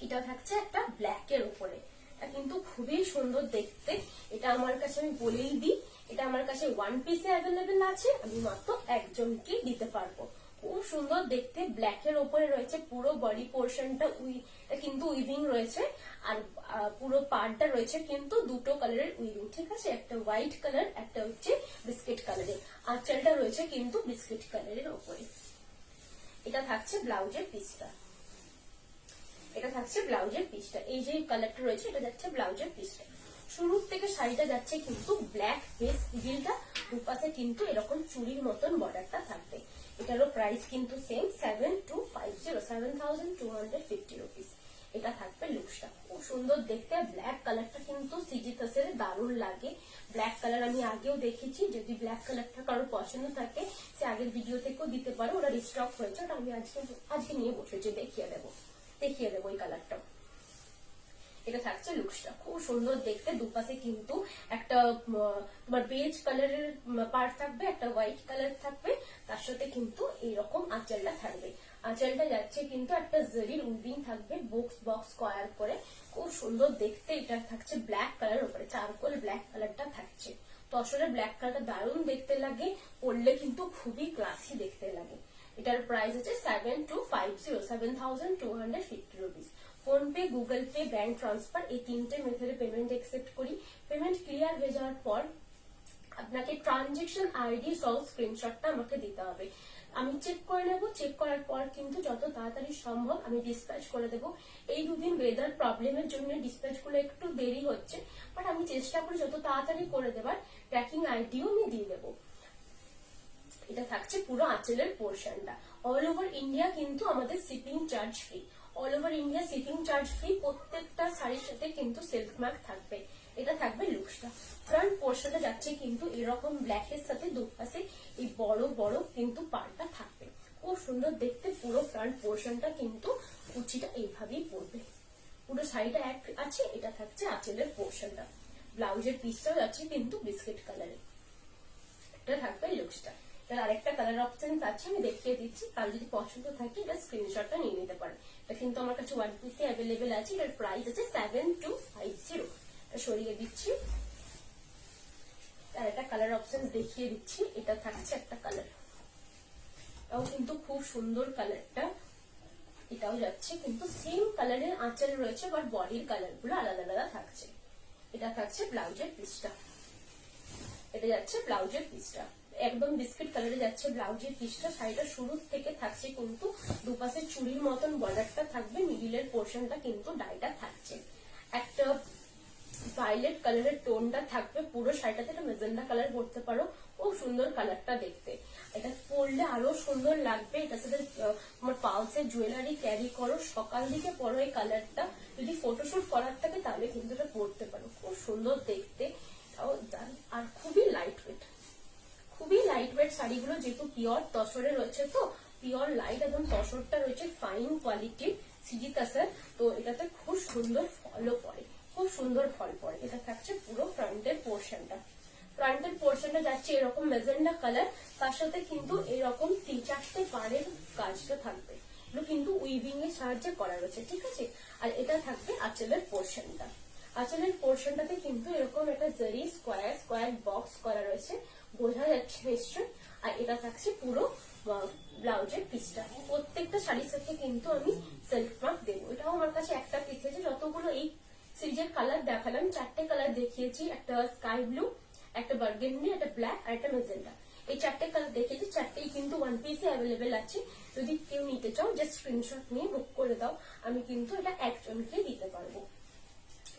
এটা থাকছে একটা ব্ল্যাক এর উপরে, এটা কিন্তু খুবই সুন্দর দেখতে। এটা আমার কাছে, আমি বলেই দিই, এটা আমার কাছে ওয়ান পিসে অ্যাভেলেবেল আছে, আমি মাত্র একজনকে দিতে পারবো। খুব সুন্দর দেখতে, ব্ল্যাক এর উপরে রয়েছে, পুরো বডি পোর্শনটা কিন্তু উইভিং রয়েছে, আর পুরো পার্টটা রয়েছে কিন্তু দুটো কালারের উইভিং, ঠিক আছে, একটা হোয়াইট কালার, একটা হচ্ছে বিস্কিট কালারের। আঁচলটা রয়েছে কিন্তু বিস্কিট কালারের উপরে। এটা থাকছে ব্লাউজের পিসটা, এটা থাকছে ব্লাউজের পিসটা, এই যে কালারটা রয়েছে এটা যাচ্ছে ব্লাউজের পিসটা। শুরুর থেকে শাড়িটা যাচ্ছে কিন্তু ব্ল্যাক বেস, মিডিলটা দুপাশে কিন্তু এরকম চুড়ির মতন বর্ডারটা থাকবে। এটারও প্রাইস কিন্তু সেম 7250, 7250 রুপিস। এটা থাকবে লুকসটা, খুব সুন্দর দেখতে। ব্ল্যাক কালারটা কিন্তু সিজিতাসের দারুণ লাগে, ব্ল্যাক কালার আমি আগেও দেখেছি। যদি ব্ল্যাক কালারটা কারোর পছন্দ থাকে সে আগের ভিডিও থেকেও দিতে পারো, ওটা রিস্টক হয়েছে, ওটা আমি আজকে নিয়ে বসেছি, দেখিয়ে দেবো ওই কালারটা। এটা থাকছে লুকসটা, খুব সুন্দর দেখতে। দুপাশে কিন্তু একটা তোমার বেজ কালারের পার্ট থাকবে, একটা হোয়াইট কালার থাকবে, তার সাথে কিন্তু এইরকম আঁচলটা থাকবে। আঁচলটা যাচ্ছে কিন্তু একটা জরির উইভিং থাকবে, বক্স করার করে, খুব সুন্দর দেখতে। এটা থাকছে ব্ল্যাক কালার উপরে, চারকোল ব্ল্যাক কালারটা থাকছে। তসরে ব্ল্যাক কালারটা দারুণ দেখতে লাগে, পরলে কিন্তু খুবই ক্লাসি দেখতে লাগে। এটার প্রাইস হচ্ছে 7250, 7250 rupees. Phone pay, Google pay, bank transfer, এই তিনটে মেথডে পেমেন্ট একসেপ্ট করি। পেমেন্ট ক্লিয়ার হয়ে যাওয়ার পর আপনাকে ট্রানজেকশন আইডি সহ স্ক্রিনশটটা আমাকে দিতে হবে, আমি চেক করে নেব। চেক করার পর কিন্তু যত তাড়াতাড়ি সম্ভব আমি ডিসপ্যাচ করে দেবো। এই দুদিন ওয়েদার প্রবলেমের জন্য ডিসপ্যাচ গুলো একটু দেরি হচ্ছে, বাট আমি চেষ্টা করি যত তাড়াতাড়ি করে দেবার। ট্র্যাকিং আইডিও আমি দিয়ে দেবো। এটা থাকছে পুরো আঁচলের পোর্শনটা। অল ওভার ইন্ডিয়া কিন্তু আমাদের shipping charge free, all over India shipping charge free. প্রত্যেকটা শাড়ির সাথে কিন্তু সিল্ক মার্ক থাকবে। এটা থাকবে লুকসটা। ফ্রন্ট পোর্শনটা যাচ্ছে কিন্তু এরকম ব্ল্যাকের সাথে দুপাশে এই বড় বড় কিন্তু পাড়টা থাকবে, খুব সুন্দর দেখতে। পুরো ফ্রন্ট পোর্শনটা কিন্তু কুচিটা এইভাবেই পড়বে, পুরো শাড়িটা এক আছে। এটা থাকছে আঁচলের পোর্শনটা, ব্লাউজের পিসটাও যাচ্ছে কিন্তু বিস্কিট কালারের। এটা থাকবে লুকসটা। এর আরেকটা কালার অপশন আছে, আমি দেখিয়ে দিচ্ছি, কারো যদি পছন্দ থাকে এটা স্ক্রিনশটটা নিয়ে নিতে পারে। এটা কিন্তু আমার কাছে ওয়ান পিসে অ্যাভেলেবেল আছে। এর প্রাইস আছে 7250। সরিয়ে দিচ্ছি, আর একটা কালার অপশন দেখিয়ে দিচ্ছি, এটা থাকছে একটা কালার, এটাও কিন্তু খুব সুন্দর কালারটা, এটাও যাচ্ছে কিন্তু সেম কালারের আঁচল রয়েছে, বাট বডির কালার গুলো আলাদা আলাদা থাকছে। এটা থাকছে ব্লাউজের পিসটা, এটা যাচ্ছে ব্লাউজের পিসটা, একদম বিস্কিট কালারে যাচ্ছে ব্লাউজের পিসটা। শাড়িটা শুরুর থেকে থাকছে কিন্তু দুপাশে চুড়ির মতন বর্ডারটা থাকবে, মিডিলের পোর্শনটা কিন্তু ডাইটা থাকছে, একটা ভায়োলেট কালারের টোনটা থাকবে পুরো শাড়িটাতে, এটা মেজেন্ডা কালার পরতে পারো, খুব সুন্দর কালারটা দেখতে, এটা পরলে আরো সুন্দর লাগবে। এটার সাথে তোমার পালসের জুয়েলারি ক্যারি করো, সকাল দিকে পরো এই কালারটা, যদি ফটোশুট করার থাকে তাহলে কিন্তু এটা পরতে পারো, খুব সুন্দর দেখতে। আর খুবই লাইট ওয়েট, খুবই লাইট ওয়েট শাড়িগুলো, যেহেতু পিওর তসরে রয়েছে, তো পিওর লাইট এবং তসরটা রয়েছে ফাইন কোয়ালিটির সিজি তসর, তো এটাতে খুব সুন্দর ফলও পড়ে, খুব সুন্দর ফল পড়ে। এটা থাকছে পুরো ফ্রন্টের পোর্শনটা, ফ্রন্টের পোর্শনটা যাচ্ছে এরকম মেজেন্ডা কালার, তার সাথে কিন্তু এরকম 3-4টে পাড়ের কাজটা থাকবে, এগুলো কিন্তু উইভিং এর সাহায্যে করা রয়েছে, ঠিক আছে। আর এটা থাকবে আঁচলের পোর্শনটা, আঁচলের পোর্শনটাতে কিন্তু এরকম একটা জারি স্কোয়ার স্কোয়ার বক্স করা রয়েছে, বোঝা যাচ্ছে নিশ্চয়। আর এটা থাকছে পুরো ব্লাউজের পিসটা, প্রত্যেকটা শাড়ির সাথে কিন্তু আমি সেলফ মার্ক দেবো। এটাও আমার কাছে একটা পিস আছে, যতগুলো এই সিরিজের কালার দেখালাম 4টে কালার দেখিয়েছি, একটা স্কাই ব্লু, একটা বার্গেন্ডি, একটা ব্ল্যাক আর একটা মেজেন্ডা, এই 4টে কালার দেখিয়েছি, 4টেই কিন্তু ওয়ান পিসে অ্যাভেলেবেল আছে। যদি কেউ নিতে চাও জাস্ট স্ক্রিনশট নিয়ে বুক করে দাও, আমি কিন্তু এটা একজনকে দিতে পারবো।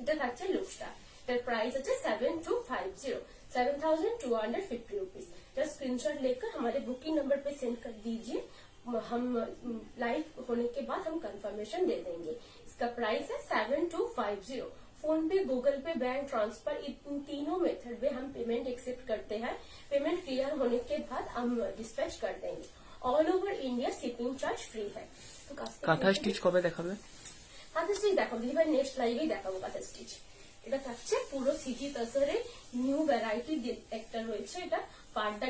এটা থাকছে লুকসটা, এটার প্রাइस আছে 7250, 7250 रुपीज। जस्ट स्क्रीनशॉट लेकर हमारे बुकिंग नंबर पे सेंड कर दीजिए, हम लाइव होने के बाद हम कंफर्मेशन दे देंगे। इसका प्राइस है 7250। फोन पे, गूगल पे, बैंक ट्रांसफर, इन तीनों मेथड में हम पेमेंट एक्सेप्ट करते हैं। पेमेंट क्लियर होने के बाद हम डिस्पैच कर देंगे। All over India shipping charge free है। तो কাঁথা স্টিচ কবে দেখাবে? কাঁথা স্টিচ দেখাবো দিদি ভাই, নেক্সট লাইভেই দেখাবো কাঁথা স্টিচ। এটা থাকছে পুরো সিজি তসরে নিউ ভ্যারাইটি একটা রয়েছে, এটা পার্টটা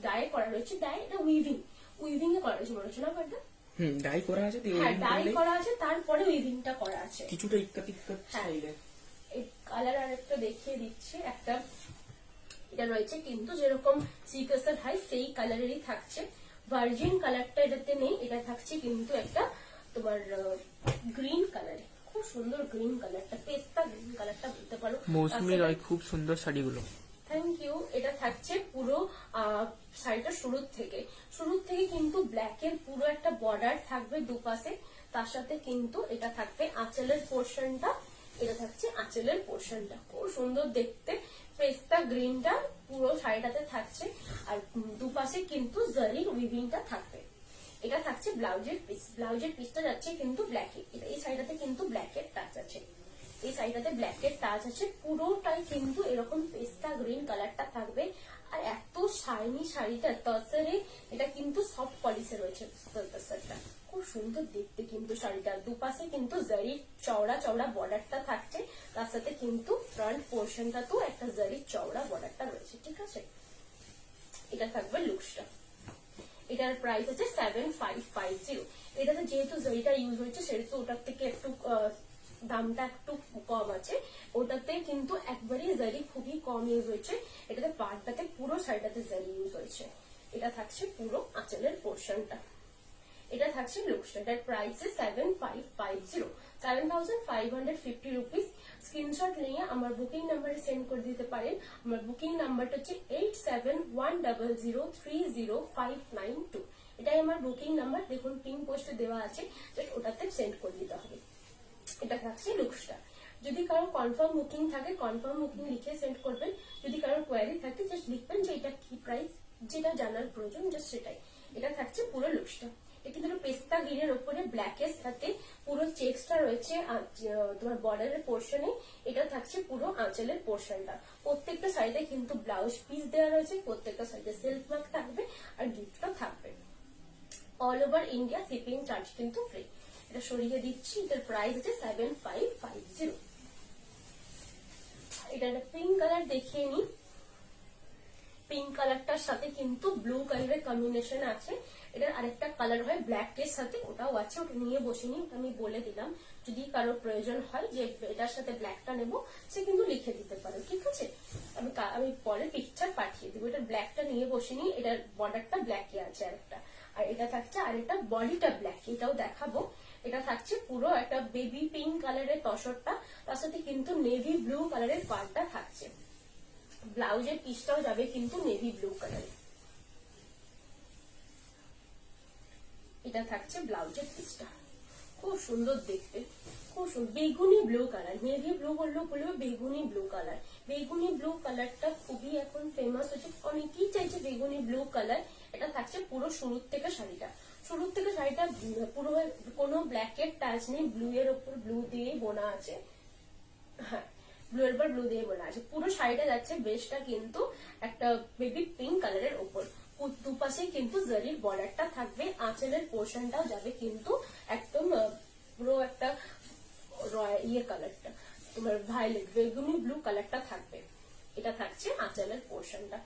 ডাই করা রয়েছে, ডাই এটা উইভিং এ করা রয়েছে মনে হচ্ছে না পার্টটা? ডাই করা আছে, হ্যাঁ ডাই করা আছে, তারপরে উইভিংটা করা আছে, কিছুটা ইক্কা টিক্কা চাইলে। এই কালার আর একটা দেখিয়ে দিচ্ছি, একটা এটা রয়েছে কিন্তু যেরকম সিকাসার হাই সেই কালারেরই থাকছে, ভার্জিন কালারটা এটাতে নেই, এটা থাকছে কিন্তু একটা তোমার গ্রিন কালারে, খুব সুন্দর গ্রিন কালারটা, পেস্তা গ্রিন কালারটা বলতে পারো। মৌসুমী রয় খুব সুন্দর শাড়িগুলো, থ্যাংক ইউ। এটা থাকছে পুরো শাড়িটা শুরুর থেকে কিন্তু ব্ল্যাকের পুরো একটা বর্ডার থাকবে দুপাশে, তার সাথে কিন্তু এটা থাকবে আঁচলের পোর্শনটা, এটা থাকছে আঁচলের পোর্শনটা, খুব সুন্দর দেখতে, পেস্তা গ্রিনটা পুরো শাড়িটাতে থাকছে, আর দুপাশে কিন্তু জারির উইভিংটা থাকবে। এটা থাকছে ব্লাউজের পিস, ব্লাউজের পিসটা যাচ্ছে কিন্তু ব্ল্যাকে, এই শাড়িটাতে কিন্তু ব্ল্যাকের টাচ আছে, এই শাড়িটাতে ব্ল্যাকের টাচ আছে, পুরোটাই কিন্তু এরকম পেস্তা গ্রিন কালারটা থাকবে। আর এত শাইনি শাড়িটা তসরে, এটা কিন্তু সফট পলিশে রয়েছে তসরটা, খুব সুন্দর দেখতে কিন্তু শাড়িটা, দুপাশে কিন্তু জারির চওড়া চওড়া বর্ডারটা থাকছে, তার সাথে কিন্তু ফ্রন্ট পোর্শনটাতেও একটা জারির চওড়া বর্ডারটা রয়েছে, ঠিক আছে। এটা থাকবে লুকসটা, এটার প্রাইস আছে 7550। এটাতে যেহেতু জারিটা ইউজ হয়েছে সেহেতু ওটার থেকে একটু দামটা একটু কম আছে, ওটাতে কিন্তু একবারই জারি খুবই কম ইউজ হয়েছে, এটাতে পাড়টাতে পুরো শাড়িটাতে জারি ইউজ হয়েছে। এটা থাকছে পুরো আঁচলের পোর্শনটা, এটা থাকছে লুকসটা, এটার প্রাইস 7550, 7550 রুপিস। স্ক্রিনশট নিয়ে আমার বুকিং নাম্বারে সেন্ড করে দিতে পারেন, আমার বুকিং নাম্বারটা হচ্ছে 8710030592, এটাই আমার বুকিং নাম্বার, দেখুন পিন পোস্টে দেওয়া আছে, ওটাতে সেন্ড করে দিতে হবে। এটা থাকছে লুকসটা, যদি কারো কনফার্ম বুকিং থাকে কনফার্ম বুকিং লিখে সেন্ড করবেন, যদি কারো কোয়ারি থাকে জাস্ট লিখবেন যে এটা কি প্রাইস, যেটা জানার প্রয়োজন জাস্ট সেটাই। এটা থাকছে পুরো লুকসটা, এটা কিন্তু পেস্তা গ্রিনের উপরে ব্ল্যাকের সাথে পুরো চেক্সটা রয়েছে তোমার বর্ডারের পোর্শনে, এটা থাকছে পুরো আঁচলের পোর্শনটা, প্রত্যেকটা শাড়িতে কিন্তু ব্লাউজ পিস দেওয়া রয়েছে, প্রত্যেকটা শাড়িতে সেলফ মার্ক থাকবে আর গিফটটা থাকবে। All over India shipping charge কিন্তু ফ্রি। এটা সরিয়ে দিচ্ছি, এটার প্রাইস হচ্ছে 7550। এটা একটা পিঙ্ক কালার দেখিয়ে নি, পিঙ্ক কালারটার সাথে কিন্তু ব্লু কালারের কম্বিনেশন আছে। এটার আরেকটা কালার হয় ব্ল্যাক এর সাথে, ওটাও আছে, ওটা নিয়ে বসিনি, ওটা আমি বলে দিলাম। যদি কারোর প্রয়োজন হয় যে এটার সাথে ব্ল্যাকটা নেবো, সে কিন্তু লিখে দিতে পারো, ঠিক আছে। আমি পরে পিকচার পাঠিয়ে দিব। এটা ব্ল্যাকটা নিয়ে বসিনি, এটার বর্ডারটা ব্ল্যাকে আছে আরেকটা, আর এটা থাকছে আর এটা বডিটা ব্ল্যাক, এটাও দেখাবো। এটা থাকছে পুরো একটা বেবি পিঙ্ক কালারের তসরটা, তার সাথে কিন্তু নেভি ব্লু কালারের পার্টটা থাকছে। ব্লাউজের পিসটাও যাবে কিন্তু নেভি ব্লু কালারে। এটা থাকছে ব্লাউজের পিসটা, খুব সুন্দর দেখতে, খুব সুন্দর বেগুনি ব্লু কালার, নেভি ব্লু বললেও বলবে বেগুনি ব্লু কালার। বেগুনি ব্লু কালারটা খুবই এখন ফেমাস হচ্ছে, অনেকেই চাইছে বেগুনি ব্লু কালার। এটা থাকছে পুরো শুরুর থেকে শাড়িটা, শুরুর থেকে শাড়িটা পুরো কোনো ব্ল্যাকের টাচ নেই, ব্লু এর উপর ব্লু দিয়েই বোনা আছে। হ্যাঁ, ব্লু এর উপর ব্লু দিয়ে বোনা আছে। পুরো শাড়িটা যাচ্ছে বেসটা কিন্তু একটা বেবি পিঙ্ক কালারের উপর, দুপাশে কিন্তু জরির বর্ডারটা থাকবে। আঁচলের পোর্শনটাও যাবে কিন্তু একদম পুরো একটা ইয়ে কালারটা, তোমার ভায়োলেট বেগুনি ব্লু কালারটা থাকবে। এটা থাকছে আঁচলের পোর্শনটা,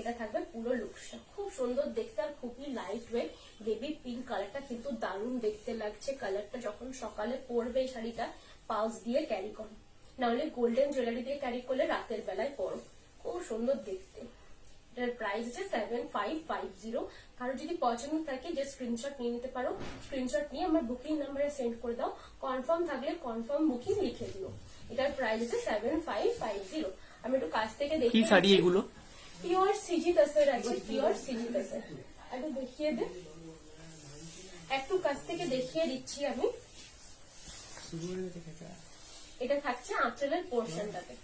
এটা থাকবে পুরো লুকসটা, খুব সুন্দর দেখতে আর খুবই লাইট ওয়েট। বেবি পিঙ্ক কালারটা কিন্তু দারুণ দেখতে লাগছে। কালারটা যখন সকালে পরবে এই শাড়িটা, পালস দিয়ে ক্যারি করো, নাহলে গোল্ডেন জুয়েলারি দিয়ে ক্যারি করলে রাতের বেলায় পরো, খুব সুন্দর দেখতে। এটার প্রাইস আছে 7550। কারো যদি পছন্দ থাকে যে স্ক্রিনশট নিয়ে নিতে পারো, স্ক্রিনশট নিয়ে আমার বুকিং নাম্বারে সেন্ড করে দাও, কনফার্ম থাকলে কনফার্ম বুকিং লিখে দিও। এটার প্রাইস আছে 7550। আমি একটু কাছ থেকে দেখি কি শাড়ি এগুলো? পিওর সিজি তাসর আছে, পিওর সিজি তাসর। একটু দেখিয়ে দে, একটু কাছ থেকে দেখিয়ে দিচ্ছি আমি। এটা থাকছে আঁচলের পোর্শনটাতে,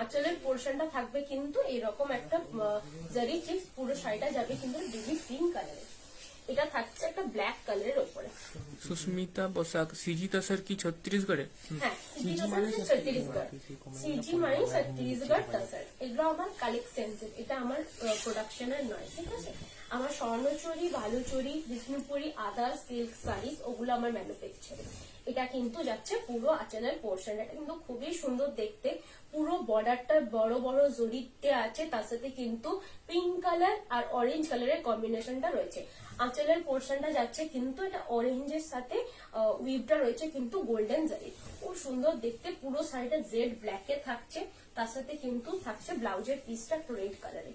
আঁচলের পোর্শনটা থাকবে কিন্তু এরকম একটা জারি চিপস, পুরো শাড়িটা যাবে কিন্তু বেবি পিঙ্ক কালারে। এটা থাকছে একটা ব্ল্যাক কালারের উপরে। সুস্মিতা বসাক, সিজি তাসর কি ছত্তিশগড়ে? হ্যাঁ, সিজি তাসর হচ্ছে ছত্তিশগড়, সিজি মানে ছত্তিশগড় তাসর। এগুলো আমার কালেকশন, এটা আমার প্রোডাকশনের নয়, ঠিক আছে। আমার স্বর্ণচুরি, বালুচুরি, বিষ্ণুপুরি, আদার সিল্ক শাড়িজ ওগুলো আমার ম্যানুফ্যাকচারিং। এটা কিন্তু যাচ্ছে পুরো আঁচলের পোর্শন, এটা কিন্তু খুবই সুন্দর দেখতে। পুরো বর্ডারটা বড় বড় জরিতে আছে, তার সাথে কিন্তু পিঙ্ক কালার আর অরেঞ্জ কালারের কম্বিনেশনটা রয়েছে। আঁচলের পোর্শনটা যাচ্ছে কিন্তু এটা অরেঞ্জের সাথে উইভটা রয়েছে কিন্তু গোল্ডেন জারি, খুব সুন্দর দেখতে। পুরো শাড়িটা জেড ব্ল্যাকে থাকছে, তার সাথে কিন্তু থাকছে ব্লাউজের পিসটা রেড কালারে,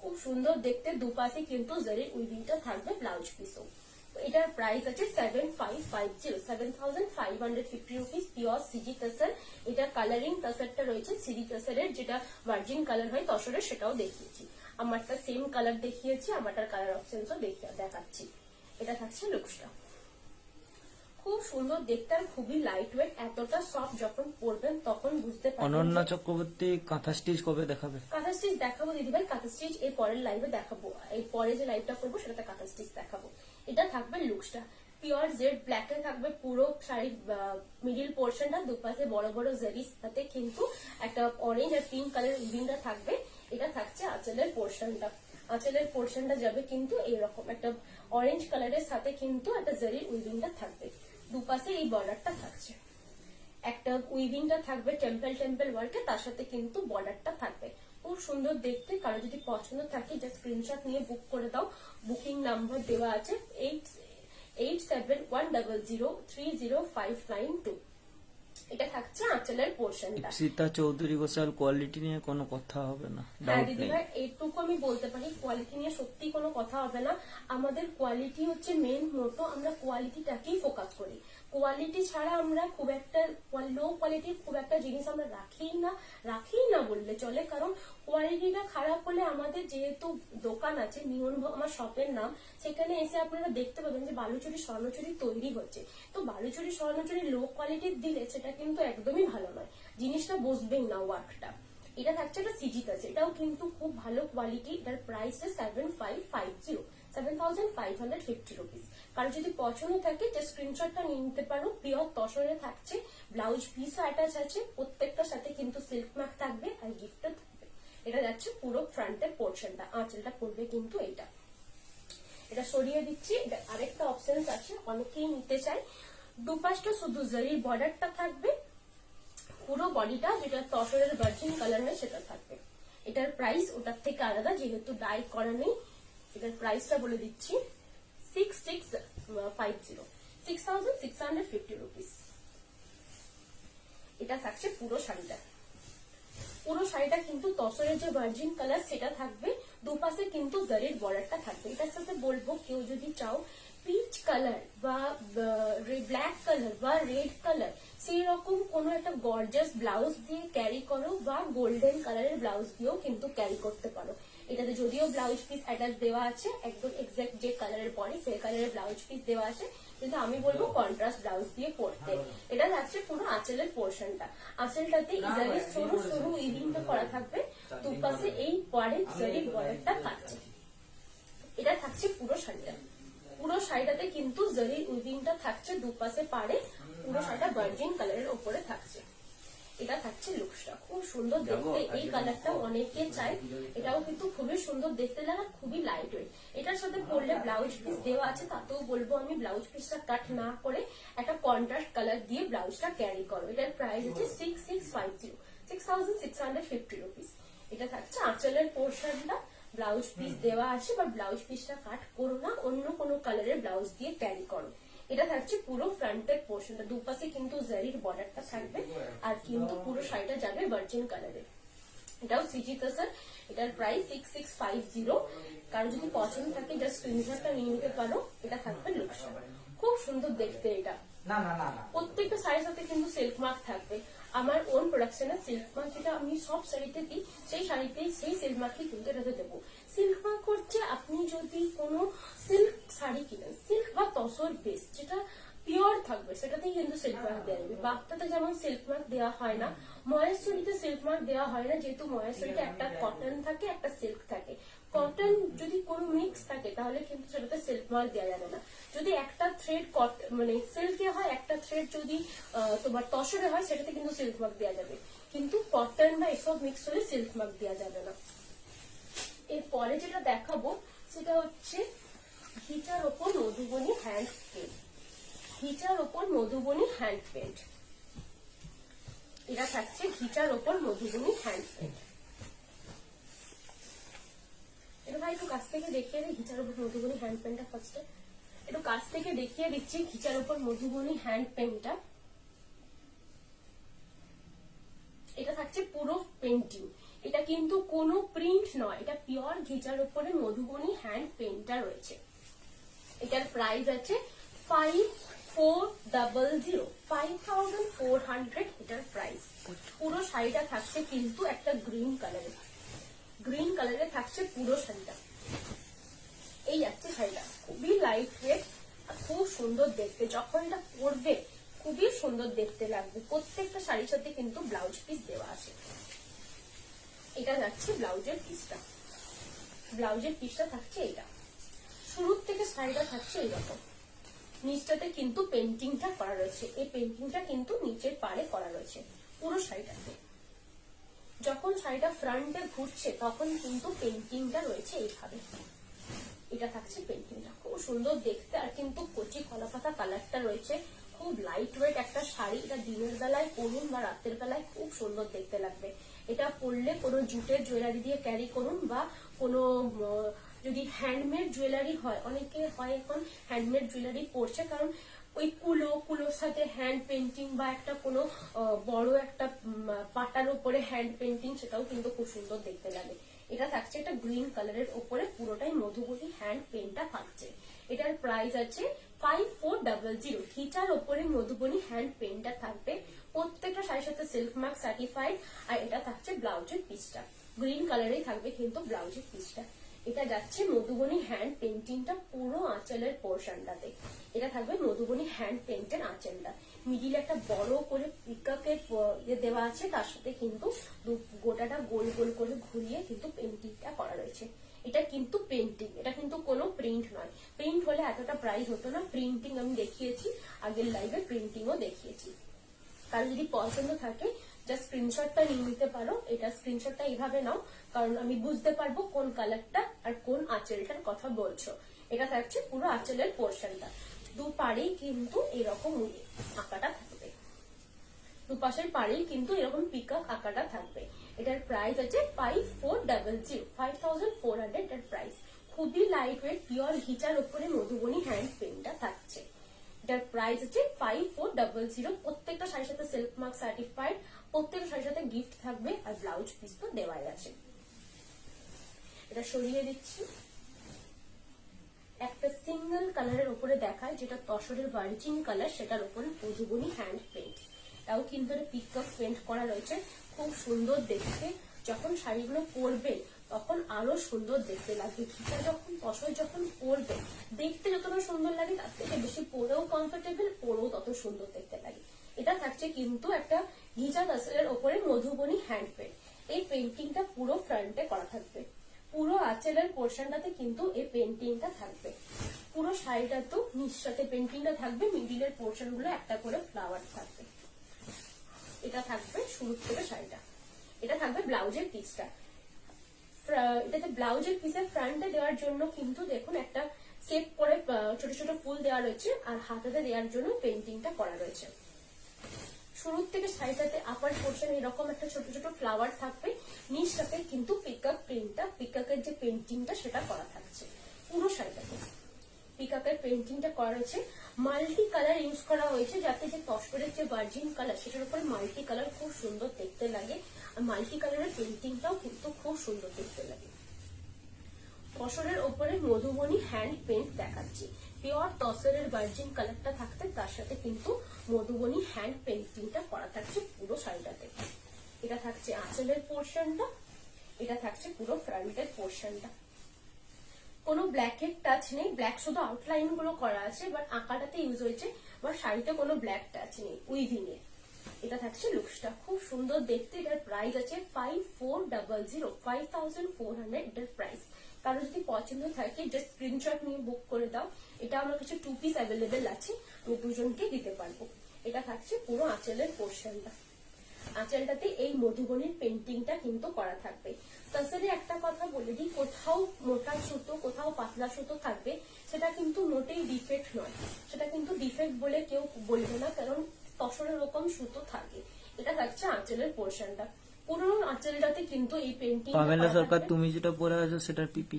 খুব সুন্দর দেখতে। দুপাশে কিন্তু জারির উইভিংটা থাকবে ব্লাউজ পিসও। এটার প্রাইস আছে 7550, 7550 রুপিস, পিওর সিজি তাসর। এটা কালারিং তাসরটা রয়েছে সিজি তাসরের, যেটা ভার্জিন কালার হয় তসরের, সেটাও দেখিয়েছি। আমারটা সেম কালার দেখিয়েছি, আমারটার কালার অপশনসও দেখাচ্ছি। এটা থাকছে লুকসটা, খুব সুন্দর দেখতে আর খুবই লাইট ওয়েট। এতটা সফট, যখন পরবেন তখন বুঝতে পারবেন। অনন্যা চক্রবর্তী কাঁথা স্টিচ কবে দেখাবে? কাঁথা স্টিচ দেখাবো দিদিভাই, কাঁথা স্টিচ এই পরের লাইভে দেখাবো, এই পরে যে লাইভটা করবো সেটাতে কাঁথা স্টিচ দেখাবো। এটা থাকবে লুকসটা, পিওর জেড ব্ল্যাকে থাকবে পুরো শাড়ির মিডিল পোর্শনটা, দুপাশে বড় বড় জারির সাথে কিন্তু একটা অরেঞ্জ আর পিঙ্ক কালার উইভিংটা থাকবে। এটা থাকছে আঁচলের পোর্শনটা, আঁচলের পোর্শনটা যাবে কিন্তু এরকম একটা অরেঞ্জ কালারের সাথে কিন্তু একটা জারির উইভিংটা থাকবে। দুপাশে এই বর্ডারটা থাকছে, একটা উইভিংটা থাকবে টেম্পল টেম্পল ওয়ার্কে, তার সাথে কিন্তু বর্ডারটা থাকবে, খুব সুন্দর দেখতে। কারো যদি পছন্দ থাকে জাস্ট স্ক্রিনশট নিয়ে বুক করে দাও, বুকিং নাম্বার দেওয়া আছে 8710030592। এটা থাকছে আঁচলের পোর্শনটা। সীতা চৌধুরী ঘোষাল, কোয়ালিটি নিয়ে কোনো কথা হবে না? হ্যাঁ দিদিভাই, এইটুকু আমি বলতে পারি, কোয়ালিটি নিয়ে সত্যি কোনো কথা হবে না। আমাদের কোয়ালিটি হচ্ছে মেন মোটো, আমরা কোয়ালিটিটাকেই ফোকাস করি। কোয়ালিটি ছাড়া আমরা খুব একটা লো কোয়ালিটির খুব একটা জিনিস আমরা রাখি না বললে চলে। কারণ কোয়ালিটিটা খারাপ হলে আমাদের যেহেতু দোকান আছে, নিয়ন আমার শপের নাম, সেখানে এসে আপনারা দেখতে পাবেন যে বালুচুরি স্বর্ণচুরি তৈরি হচ্ছে। তো বালুচুরি স্বর্ণচুরি লো কোয়ালিটির দিলে সেটা কিন্তু একদমই ভালো নয়, জিনিসটা বসবেই না ওয়ার্কটা। এটা থাকছে একটা সিজি তাসর, এটাও কিন্তু খুব ভালো কোয়ালিটি। এটার প্রাইস 7550 রুপিস। কারো যদি পছন্দ থাকে যে স্ক্রিনশটটা নিয়ে নিতে পারো। পিওর তসরে থাকছে, ব্লাউজ পিসও অ্যাটাচ আছে, প্রত্যেকটার সাথে কিন্তু সিল্ক মার্ক থাকবে আর গিফটও থাকবে। এটা যাচ্ছে পুরো ফ্রন্টের পোর্শনটা, আঁচলটা পড়বে কিন্তু এটা সরিয়ে দিচ্ছি। এটা আরেকটা অপশন আছে, অনেকেই নিতে চায়। দুপাশটা শুধু জারির বর্ডারটা থাকবে, পুরো বডিটা যেটা তসরের ভার্জিন কালার হয় সেটা থাকবে। এটার প্রাইস ওটার থেকে আলাদা, যেহেতু ডাই করা নেই। এটার প্রাইসটা বলে দিচ্ছি 6650 রুপিস। এটা থাকছে পুরো শাড়িটা। পুরো শাড়িটা কিন্তু তসরের যে ভার্জিন কালার সেটা থাকবে, দুপাশে কিন্তু জারির বর্ডারটা থাকবে। এটার সাথে বলবো কেউ যদি চাও পিচ কালার বা ব্ল্যাক কালার বা রেড কালার সেই রকম কোন একটা গর্জাস ব্লাউজ দিয়ে ক্যারি করো, বা গোল্ডেন কালারের ব্লাউজ দিয়েও কিন্তু ক্যারি করতে পারো। এটাতে যদিও ব্লাউজ পিস অ্যাটাচ দেওয়া আছে, একদম এক্সাক্ট যে কালারের পরে সেই কালারের ব্লাউজ পিস দেওয়া আছে, কিন্তু আমি বলবো কন্ট্রাস্ট ব্লাউজ দিয়ে পরতে। এটা থাকছে পুরো আঁচলের পোর্শনটা। আঁচলটাতে ইজারি সরু সরু উইভিংটা করা থাকবে, দুপাশে এই পরে জারির বর্ডারটা থাকছে। এটা থাকছে পুরো শাড়িটা। পুরো শাড়িটাতে কিন্তু জারির উইভিংটা থাকছে দুপাশে পাড়ে, পুরো শাড়িটা ভার্জিন কালারের উপরে থাকছে। এটা থাকছে লুকসটা, খুব সুন্দর দেখতে। এই কালারটা অনেকে চায়, এটাও কিন্তু খুবই সুন্দর দেখতে লাগে, খুবই লাইট ওয়েট। এটার সাথে পরলে ব্লাউজ পিস দেওয়া আছে, তাতেও বলবো আমি ব্লাউজ পিসটা কাট না করে একটা কন্ট্রাস্ট কালার দিয়ে ব্লাউজটা ক্যারি করো। এটার প্রাইস হচ্ছে 6650 রুপিস। এটা থাকছে আঁচলের পোর্শনটা, ব্লাউজ পিস দেওয়া আছে, বা ব্লাউজ পিসটা কাট করো না, অন্য কোনো কালারের ব্লাউজ দিয়ে ক্যারি করো। এটা থাকছে পুরো ফ্রন্টের পোর্শনটা, দুপাশে কিন্তু জারির বর্ডারটা থাকবে, আর কিন্তু পুরো শাড়িটা যাবে ভার্জিন কালারের। এটাও সিজিত স্যার। এটার প্রাইস 6650। কারো যদি পছন্দ থাকে জাস্ট স্ক্রিনশটটা নিয়ে নিতে পারো। এটা থাকবে লুকসটা, খুব সুন্দর দেখতে। এটা প্রত্যেকটা শাড়ির সাথে কিন্তু সিল্ক মার্ক থাকবে। আমার ওন প্রোডাকশনের সিল্ক মার্ক যেটা আমি সব শাড়িতে দিই, সেই শাড়িতেই সেই সিল্ক মার্কই কিন্তু এটাতে দেবো। সিল্ক মার্ক হচ্ছে আপনি যদি কোনো সিল্ক শাড়ি কিনেন, সিল্ক বা তসর বেস যেটা পিওর থাকবে সেটাতেই কিন্তু সিল্ক মার্ক দেওয়া যাবে। বাক্তাতে যেমন সিল্ক মার্ক দেওয়া হয় না, মহেশ্বরীতে সিল্ক মার্ক দেওয়া হয় না, যেহেতু মহেশ্বরীতে একটা কটন থাকে একটা সিল্ক থাকে। কটন যদি কোনো মিক্স থাকে তাহলে কিন্তু সেটাতে সিল্ক মার্ক দেওয়া যাবে না। যদি একটা থ্রেড মানে সিল্কে হয়, একটা থ্রেড যদি তোমার তসরে হয়, সেটাতে কিন্তু সিল্ক মার্ক দেওয়া যাবে, কিন্তু কটন বা এসব মিক্স হলে সিল্ক মার্ক দেওয়া যাবে না। এরপরে যেটা দেখাবো সেটা হচ্ছে ঘিচার ওপর মধুবনী হ্যান্ড পেন্ট। ঘিচার ওপর মধুবনী হ্যান্ড পেন্ট। এটা থাকছে ঘিচার ওপর মধুবনী হ্যান্ড পেন্ট। এটা ভাই একটু কাছ থেকে দেখিয়ে দিই ঘিচার উপর মধুবনী হ্যান্ড পেন্টটা। ফার্স্টে একটু কাছ থেকে দেখিয়ে দিচ্ছি ঘিচার উপর মধুবনী হ্যান্ড পেন্টটা। এটা থাকছে পুরো পেন্টিং, এটা কিন্তু কোনো প্রিন্ট নয়, এটা পিওর ঘিচার উপরে মধুবনী হ্যান্ড পেন্টটা রয়েছে। এটার প্রাইস আছে 5400 এটার প্রাইস। পুরো শাড়িটা থাকছে কিন্তু একটা গ্রিন কালারে, গ্রিন কালারে থাকছে পুরো শাড়িটা। এই যাচ্ছে শাড়িটা, খুবই লাইট ওয়েট আর খুব সুন্দর দেখতে। যখন এটা পরবে খুবই সুন্দর দেখতে লাগবে। প্রত্যেকটা শাড়ির সাথে কিন্তু ব্লাউজ পিস দেওয়া আছে। এটা যাচ্ছে ব্লাউজের পিসটা। ব্লাউজের পিসটা থাকছে এটা। শুরুর থেকে শাড়িটা থাকছে এইরকম, নিচটাতে কিন্তু পেন্টিংটা করা রয়েছে। এই পেন্টিংটা কিন্তু নিচের পাড়ে করা রয়েছে পুরো শাড়িটাতে। যখন শাড়িটা ফ্রন্টে ঘুরছে তখন কিন্তু পেন্টিংটা রয়েছে এইভাবে। এটা থাকছে পেন্টিংটা, খুব সুন্দর দেখতে। আর কিন্তু কচি কলাপাতা কালারটা রয়েছে, খুব লাইট ওয়েট একটা শাড়ি। এটা দিনের বেলায় পরুন বা রাতের বেলায় খুব সুন্দর দেখতে লাগবে। এটা পরলে কোনো জুটের জুয়েলারি দিয়ে ক্যারি করুন, বা কোনো যদি হ্যান্ডমেড জুয়েলারি হয়, অনেকে হয় এখন হ্যান্ডমেড জুয়েলারি পরছে, কারণ ওই কুলোর সাথে হ্যান্ড পেন্টিং বা একটা কোনো বড় একটা পাটার উপরে হ্যান্ড পেন্টিং, সেটাও কিন্তু খুব সুন্দর দেখতে লাগে। এটা থাকছে একটা গ্রিন কালারের উপরে, পুরোটাই মধুবনী হ্যান্ড পেন্টটা থাকছে। এটার প্রাইস আছে 5400। ঘিচার ওপরে মধুবনী হ্যান্ড পেন্টটা থাকবে। প্রত্যেকটা শাড়ির সাথে সিল্ক মার্ক সার্টিফাইড। আর এটা থাকছে ব্লাউজের পিসটা, গ্রিন কালারেই থাকবে কিন্তু ব্লাউজের পিসটা। এটা যাচ্ছে মধুবনী হ্যান্ড পেন্টিংটা পুরো আঁচলের পোর্শনটাতে। এটা থাকবে মধুবনী হ্যান্ড পেন্টের আঁচলটা। মিডিলে একটা বড় করে পিকাকের দেওয়া আছে, তার সাথে কিন্তু গোটাটা গোল গোল করে ঘুরিয়ে কিন্তু পেন্টিংটা করা রয়েছে। এটা কিন্তু পেন্টিং, এটা কিন্তু কোনো প্রিন্ট নয়। প্রিন্ট হলে এতটা প্রাইস হতো না। প্রিন্টিং আমি দেখিয়েছি আগের লাইভে, প্রিন্টিংও দেখিয়েছি। কারণ যদি পছন্দ থাকে জাস্ট স্ক্রিনশটটা নিয়ে নিতে পারো। এটা স্ক্রিনশটটা এইভাবে নাও, কারণ আমি বুঝতে পারবো কোন কালারটা আর কোন আঁচলটার কথা বলছো। এটা থাকছে পুরো আঁচলের পোর্শনটা। দুপাড়েই কিন্তু এরকম আঁকাটা থাকবে, দুপাশের পাড়েই কিন্তু এরকম পিকক আঁকাটা থাকবে। এটার প্রাইস আছে 5400, 5400 এটার প্রাইস। খুবই লাইট ওয়েট পিওর ঘিচার উপরে মধুবনী হ্যান্ড পেনটা থাকছে। এটার প্রাইস আছে 5400। প্রত্যেকটা শাড়ির সাথে সিল্ক মার্ক সার্টিফাইড, প্রত্যেকটা শাড়ির সাথে গিফট থাকবে আর ব্লাউজ পিস তো দেওয়াই আছে। এটা সরিয়ে দিচ্ছি। একটা সিঙ্গেল কালারের উপরে দেখায় যেটা তসরের ভার্জিন কালার, সেটার উপরে মধুবনী হ্যান্ড পেন্ট। তাও কিন্তু পিকআপ পেন্ট করা রয়েছে, খুব সুন্দর দেখতে। যখন শাড়িগুলো পরবে তখন আরো সুন্দর দেখতে লাগবে। ঘিচা যখন তসর যখন পরবে দেখতে যতটা সুন্দর লাগে তার থেকে বেশি পরেও কমফোর্টেবল, পরেও তত সুন্দর দেখতে লাগে। এটা থাকছে কিন্তু একটা ঘিচা তসরের উপরে মধুবনী হ্যান্ড পেন্ট। এই পেন্টিংটা পুরো ফ্রন্টে করা থাকবে, পুরো আঁচলের পোর্শনটাতে কিন্তু এই পেন্টিংটা থাকবে। পুরো শাড়িটাতেও নিঃসাথে পেন্টিংটা থাকবে, মিডিলের পোর্শন গুলো একটা করে ফ্লাওয়ার থাকবে। এটা থাকবে শুরু থেকে শাড়িটা। এটা থাকবে ব্লাউজের পিসটা। এটাতে ব্লাউজের পিসের ফ্রন্টে দেওয়ার জন্য কিন্তু দেখুন একটা শেপ করে ছোট ছোট ফুল দেওয়া রয়েছে, আর হাতাতে দেওয়ার জন্য পেন্টিংটা করা রয়েছে। শুরুর থেকে শাড়িটাতে আপার পোর্শন এরকম একটা ছোট ছোট ফ্লাওয়ার থাকবে, নিচটাতে কিন্তু পিকআপ প্রিন্টটা, পিকআপের যে পেন্টিংটা সেটা করা থাকছে। পুরো শাড়িটাতে পিকআপের পেন্টিংটা করা রয়েছে। মাল্টি কালার ইউজ করা হয়েছে যাতে যে তসরের যে ভার্জিন কালার সেটার উপর মাল্টি কালার খুব সুন্দর দেখতে লাগে, আর মাল্টি কালারের পেন্টিংটাও কিন্তু খুব সুন্দর দেখতে লাগে। তসরের উপরে মধুবনী হ্যান্ড পেন্ট দেখাচ্ছি। পিওর তসরের ভার্জিন কালারটা থাকতে তার সাথে কিন্তু মধুবনী হ্যান্ড পেন্টিংটা করা থাকছে পুরো শাড়িটাতে। এটা থাকছে আঁচলের পোর্শনটা, এটা থাকছে পুরো ফ্রন্টের পোর্শনটা। কোনো ব্ল্যাকের টাচ নেই, ব্ল্যাক শুধু আউটলাইন গুলো করা আছে, বাট আঁকাটাতে ইউজ হয়েছে, বাট শাড়িতে কোনো ব্ল্যাক টাচ নেই উইভিং এ। এটা থাকছে লুকসটা, খুব সুন্দর দেখতে। এটার প্রাইস আছে 5400, 5400 এটার প্রাইস। কারো যদি পছন্দ থাকে জাস্ট স্ক্রিনশট নিয়ে বুক করে দাও। এটা আমার কাছে 2 পিস অ্যাভেলেবেল আছে, আমি দুজনকে দিতে পারবো। এটা থাকছে পুরো আঁচলের পোর্শনটা। আঁচলটাতে এই মধুবনীর পেন্টিংটা কিন্তু করা থাকবে। তাছাড়া একটা কথা বলে দিই, কোথাও মোটা সুতো কোথাও পাতলা সুতো থাকবে, সেটা কিন্তু মোটেই ডিফেক্ট নয়। সেটা কিন্তু ডিফেক্ট বলে কেউ বলবে না, কারণ তসরের রকম সুতো থাকে। এটা থাকছে আঁচলের পোর্শনটা। পুরো আঁচলটাতে কিন্তু এই পেন্টিং। পামেলা সরকার, তুমি যেটা পরে আছো সেটার পিপি?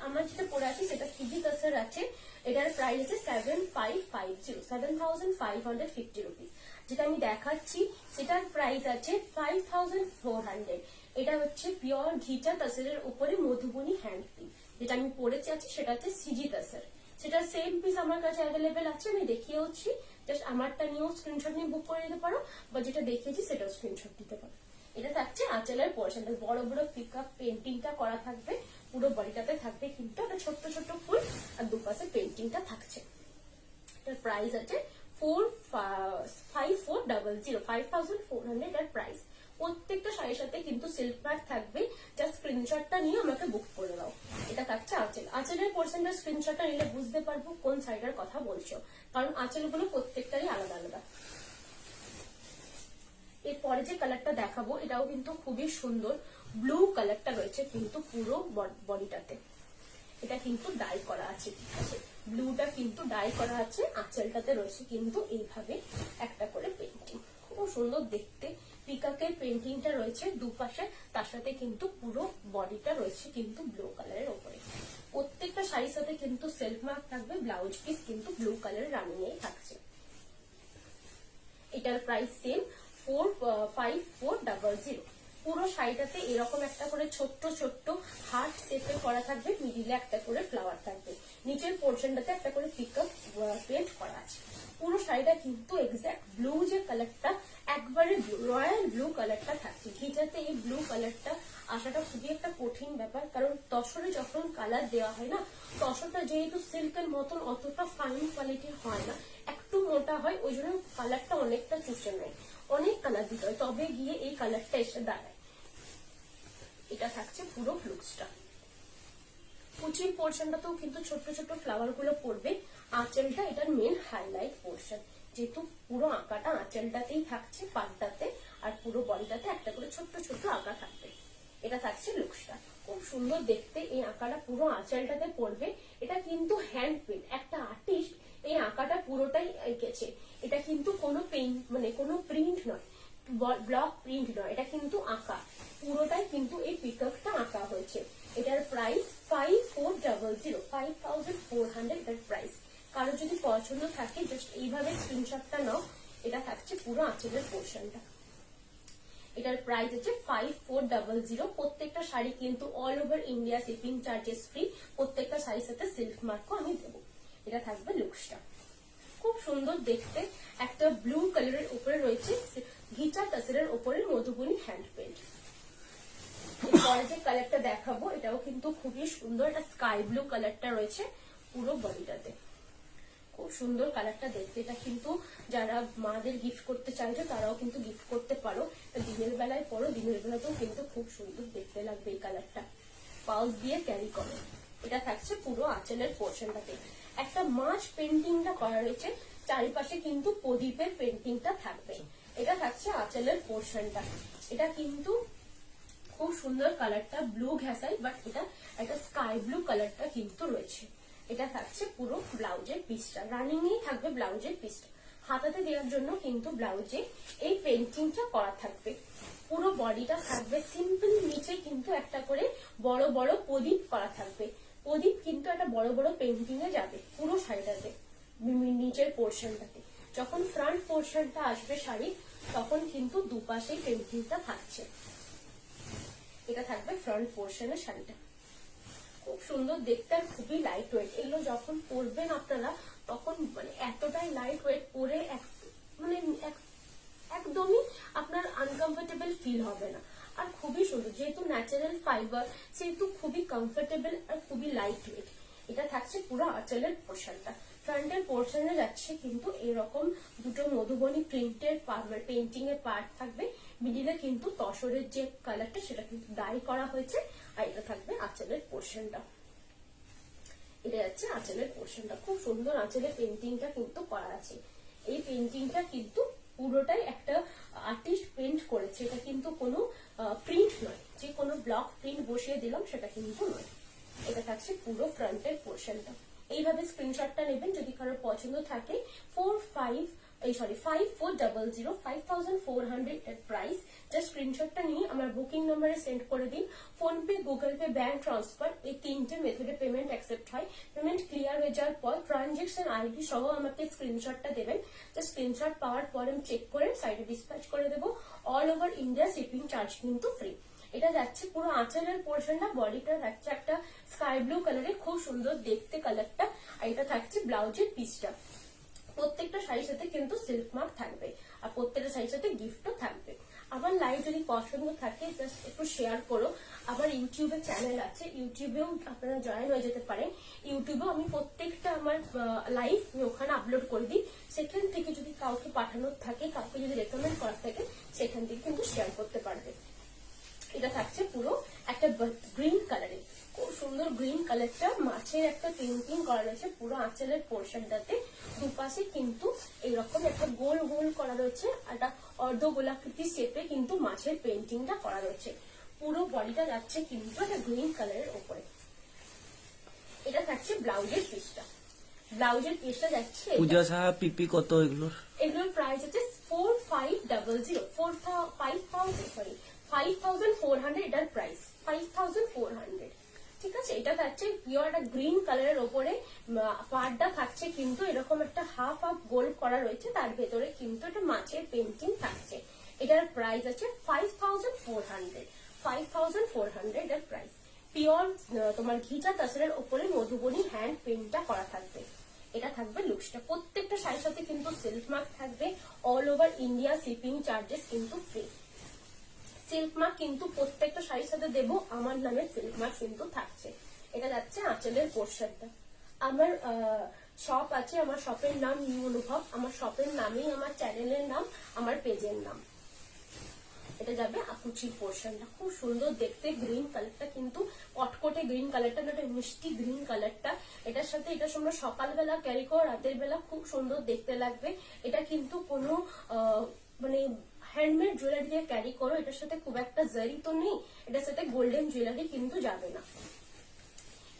আমার যেটা পরে আছে সেটা সিজি তসর আছে। এটার প্রাইস আছে 7550, 7550 রুপিস। যেটা আমি দেখাচ্ছি সেটার প্রাইস আছে 5400। এটা হচ্ছে পিওর ঘিচা তসরের উপরে মধুবনী হ্যান্ড পিন। যেটা আমি পরেছি আছে সেটা হচ্ছে সিজি তসর। সেটা সেম পিস আমার কাছে অ্যাভেলেবেল আছে, আমি দেখিয়েওছি। জাস্ট আমারটা নিয়েও স্ক্রিনশট নিয়ে বুক করে দিতে পারো, বা যেটা দেখিয়েছি সেটাও স্ক্রিনশট দিতে পারো। এটা থাকছে আঁচলের পোর্শনটা, বড় বড় পিকআপ পেন্টিংটা করা থাকবে। পুরো বডিটাতে থাকবে কিন্তু একটা ছোট্ট ছোট্ট ফুল, আর দুপাশে পেন্টিংটা থাকছে। এটার প্রাইস আছে 5400, 5400 এর প্রাইস। প্রত্যেকটা শাড়ির সাথে কিন্তু সিল্ক মার্ক থাকবে, জাস্ট স্ক্রিনশটটা নিয়ে আমাকে বুক করে দাও। এটা থাকছে আঁচল। আঁচলের পোর্শনটা স্ক্রিনশটটা নিলে বুঝতে পারবো কোন শাড়িটার কথা বলছো, কারণ আঁচলগুলো প্রত্যেকটারই আলাদা আলাদা। এরপরে যে কালারটা দেখাবো এটাও কিন্তু খুবই সুন্দর, ব্লু কালারটা রয়েছে কিন্তু পুরো বডিটাতে। এটা কিন্তু ডাই করা আছে, ঠিক আছে? ব্লুটা কিন্তু ডাই করা আছে। আঁচলটাতে রয়েছে কিন্তু এইভাবে একটা করে পেন্টিং, খুব সুন্দর দেখতে। পিকাকের পেন্টিংটা রয়েছে দুপাশে, তার সাথে কিন্তু পুরো বডিটা রয়েছে কিন্তু ব্লু কালারের উপরে। প্রত্যেকটা শাড়ির সাথে কিন্তু সেলফ মার্ক থাকবে, ব্লাউজ পিস কিন্তু ব্লু কালারের রানিং থাকছে। এটার প্রাইস সেম 5400। পুরো শাড়িটাতে এরকম একটা করে ছোট্ট ছোট্ট হার্ট শেপে করা থাকবে, মিডিলে একটা করে ফ্লাওয়ার থাকবে, নিচের পোর্শনটাতে একটা করে পিকআপ পেন্ট করা আছে। পুরো শাড়িটা কিন্তু এক্সাক্ট ব্লু যে কালারটা, একবারে রয়্যাল ব্লু কালারটা থাকছে। ঘিচাতে এই ব্লু কালারটা আসাটা খুবই একটা কঠিন ব্যাপার, কারণ তসরে যখন কালার দেওয়া হয় না, তসরটা যেহেতু সিল্কের মতন অতটা ফাইন কোয়ালিটির হয় না, একটু মোটা হয়, ওই জন্য কালারটা অনেকটা চুষে নেয়, অনেক কালার দিতে হয়, তবে গিয়ে এই কালারটা এসে দাঁড়ায়। এটা থাকছে পুরো লুকসটা। কুচির পোর্শনটাতেও কিন্তু ছোট্ট ছোট্ট ফ্লাওয়ার গুলো পড়বে। আঁচলটা এটার মেন হাইলাইট পোর্শন, যেহেতু পুরো আঁকাটা আঁচলটাতেই থাকছে, পাটটাতে আর পুরো বডিটাতে একটা করে ছোট্ট ছোট্ট আঁকা থাকবে। এটা থাকছে লুকসটা, খুব সুন্দর দেখতে। এই আঁকাটা পুরো আঁচলটাতে পড়বে। এটা কিন্তু হ্যান্ড পেন্ট, একটা আর্টিস্ট এই আঁকাটা পুরোটাই এঁকেছে। এটা কিন্তু কোনো পেইন্ট মানে কোনো প্রিন্ট নয়, ব্লক প্রিন্ট নয়, এটা কিন্তু আঁকা, পুরোটাই কিন্তু এই পিককটা আঁকা হয়েছে। এটার প্রাইস 5400, 5400 এটার প্রাইস। কারো যদি পছন্দ থাকে জাস্ট এইভাবে স্ক্রিনশটটা নাও। এটা থাকছে পুরো আঁচলের পোর্শনটা। এটার প্রাইস হচ্ছে 5400। প্রত্যেকটা শাড়ি কিন্তু all over India shipping charges free. প্রত্যেকটা শাড়ির সাথে সিল্ক মার্কও আমি দেবো। এটা থাকবে লুকসটা, খুব সুন্দর দেখতে। একটা ব্লু কালারের উপরে রয়েছে ঘিচা টাসেলের উপরে মধুবনী হ্যান্ড পেন্ট। পরে যে কালারটা দেখাবো এটাও কিন্তু খুবই সুন্দর, এটা স্কাই ব্লু কালারটা রয়েছে পুরো বডিটাতে, খুব সুন্দর কালারটা দেখতে। এটা কিন্তু যারা মাদের গিফট করতে চাইছো তারাও কিন্তু গিফট করতে পারো। দিনের বেলায় পরো, দিনের বেলাতেও কিন্তু খুব সুন্দর দেখতে লাগবে এই কালারটা। পাউচ দিয়ে ক্যারি করো। এটা থাকছে পুরো আঁচলের পোর্শনটাতে। একটা মাছ পেন্টিংটা করা রয়েছে, চারিপাশে কিন্তু প্রদীপের পেন্টিংটা থাকবে। এটা থাকছে আঁচলের পোর্শনটা। এটা কিন্তু খুব সুন্দর কালারটা, ব্লু ঘেঁষাই, বাট এটা একটা স্কাই ব্লু কালারটা কিন্তু রয়েছে। এটা থাকছে পুরো ব্লাউজের পিসটা, রানিং এই থাকবে ব্লাউজের পিসটা। হাতাতে দেওয়ার জন্য কিন্তু ব্লাউজে এই পেন্টিংটা করা থাকবে। পুরো বডিটা থাকবে সিম্পল, নিচে কিন্তু একটা করে বড় বড় প্রদীপ করা থাকবে। প্রদীপ কিন্তু একটা বড় বড় পেন্টিং এ যাবে পুরো শাড়িটাতে, নিচের পোর্শনটাতে। যখন ফ্রন্ট পোর্শনটা আসবে শাড়ি, তখন কিন্তু দুপাশে পেন্টিংটা থাকছে। এটা থাকবে ফ্রন্ট পোর্শনের শাড়িটা, খুব সুন্দর দেখতে আর খুবই লাইট ওয়েট। এগুলো যখন পরবেন আপনারা তখন মানে এতটাই লাইট ওয়েট, পরে মানে একদমই আপনার আনকমফোর্টেবল ফিল হবে না। আর খুবই সুন্দর, যেহেতু ন্যাচারাল ফাইবার সেহেতু খুবই কমফোর্টেবল আর খুবই লাইট ওয়েট। এটা থাকছে পুরো আঁচলের পোর্শনটা। ফ্রন্টের পোর্শনে যাচ্ছে কিন্তু এরকম দুটো মধুবনী প্রিন্টের পেন্টিং এর পার্ট থাকবে। মিডিলে কিন্তু তসরের যে কালারটা সেটা কিন্তু ডাই করা হয়েছে। আর এটা থাকবে আঁচলের পোর্শনটা। এটা যাচ্ছে আঁচলের পোর্শনটা, খুব সুন্দর আঁচলের পেন্টিংটা কিন্তু করা আছে। এই পেন্টিংটা কিন্তু পুরোটাই একটা আর্টিস্ট পেন্ট করেছে, এটা কিন্তু কোনো প্রিন্ট নয়, যে কোনো ব্লক প্রিন্ট বসিয়ে দিলাম সেটা কিন্তু নয়। এটা থাকছে পুরো ফ্রন্টের পোর্শনটা। এইভাবে স্ক্রিনশটটা নেবেন যদি কারোর পছন্দ থাকে। 5400, 5400 এর প্রাইস। জাস্ট স্ক্রিনশটটা নিয়ে আমার বুকিং নম্বরে সেন্ড করে দিন। Phone pay, Google pay, bank transfer এই তিনটে মেথডে পেমেন্ট অ্যাকসেপ্ট হয়। পেমেন্ট ক্লিয়ার হয়ে যাওয়ার পর ট্রানজেকশন আইডি সহ আমাকে স্ক্রিনশটটা দেবেন। জাস্ট স্ক্রিনশট পাওয়ার পর আমি চেক করে সাইডে ডিসপ্যাচ করে দেবো। All over India shipping charge কিন্তু ফ্রি। এটা যাচ্ছে পুরো আঁচলের পোর্শনটা। বডিটা থাকছে একটা স্কাই ব্লু কালারের, খুব সুন্দর দেখতে কালারটা। আর এটা থাকছে ব্লাউজের পিসটা। প্রত্যেকটা শাড়ির সাথে কিন্তু সিল্ক মার্ক থাকবে, আর প্রত্যেকটা শাড়ির সাথে গিফটও থাকবে। আমার লাইভ যদি পছন্দ থাকে জাস্ট একটু শেয়ার করো। আমার ইউটিউবে চ্যানেল আছে, ইউটিউবেও আপনারা জয়েন হয়ে যেতে পারেন। ইউটিউবেও আমি প্রত্যেকটা আমার লাইভ ওখানে আপলোড করে দিই। সেখান থেকে যদি কাউকে পাঠানোর থাকে, কাউকে যদি রেকমেন্ড করার থাকে, সেখান থেকে কিন্তু শেয়ার করতে পারবে। এটা থাকছে পুরো একটা গ্রিন কালারে, খুব সুন্দর গ্রিন কালারটা। মাছের একটা পেন্টিং করা রয়েছে পুরো আঁচলের পোর্শনটাতে। দুপাশে কিন্তু এইরকম একটা গোল গোল করা রয়েছে, একটা অর্ধ গোলাকৃতি শেপে কিন্তু মাছের পেন্টিংটা করা রয়েছে। পুরো বডিটা যাচ্ছে কিন্তু একটা গ্রিন কালারের উপরে। এটা থাকছে ব্লাউজের পিসটা। ব্লাউজের পিসটা যাচ্ছে পূজা সাহা পিপি কত এগুলোর? এগুলোর প্রাইস হচ্ছে 5400 এটার প্রাইস 5400। ঠিক আছে, এটা থাকছে পিওর একটা গ্রিন কালারের ওপরে। পাড়টা থাকছে কিন্তু এরকম একটা হাফ হাফ গোল করা রয়েছে, তার ভেতরে কিন্তু একটা মাছের পেন্টিং থাকছে। এটার প্রাইস আছে 5400 এটার প্রাইস। পিওর তোমার ঘিচা তাসরের ওপরে মধুবনী হ্যান্ড পেন্টটা করা থাকবে। এটা থাকবে লুকসটা। প্রত্যেকটা শাড়ির সাথে কিন্তু সিল্ক মার্ক থাকবে। All over India shipping charges কিন্তু ফ্রি। সিল্ক মার্ক কিন্তু প্রত্যেকটা শাড়ির সাথে দেবো, আমার নামে সিল্ক মার্ক কিন্তু থাকছে। এটা যাচ্ছে আঁচলের পোর্শনটা। আমার শপ আছে, আমার শপের নাম নিউ অনুভব। আমার শপের নামেই আমার চ্যানেলের নাম, আমার পেজের নাম। এটা যাবে আপুচির পোর্শনটা, খুব সুন্দর দেখতে। গ্রিন কালারটা কিন্তু কটকটে গ্রিন কালারটা, একটা মিষ্টি গ্রিন কালারটা। এটার সাথে এটা তোমরা সকালবেলা ক্যারি করো, রাতের বেলা খুব সুন্দর দেখতে লাগবে। এটা কিন্তু কোনো মানে হ্যান্ডমেড জুয়েলারি দিয়ে ক্যারি করো, এটার সাথে খুব একটা জারি তো নেই, এটার সাথে গোল্ডেন জুয়েলারি কিন্তু যাবে না।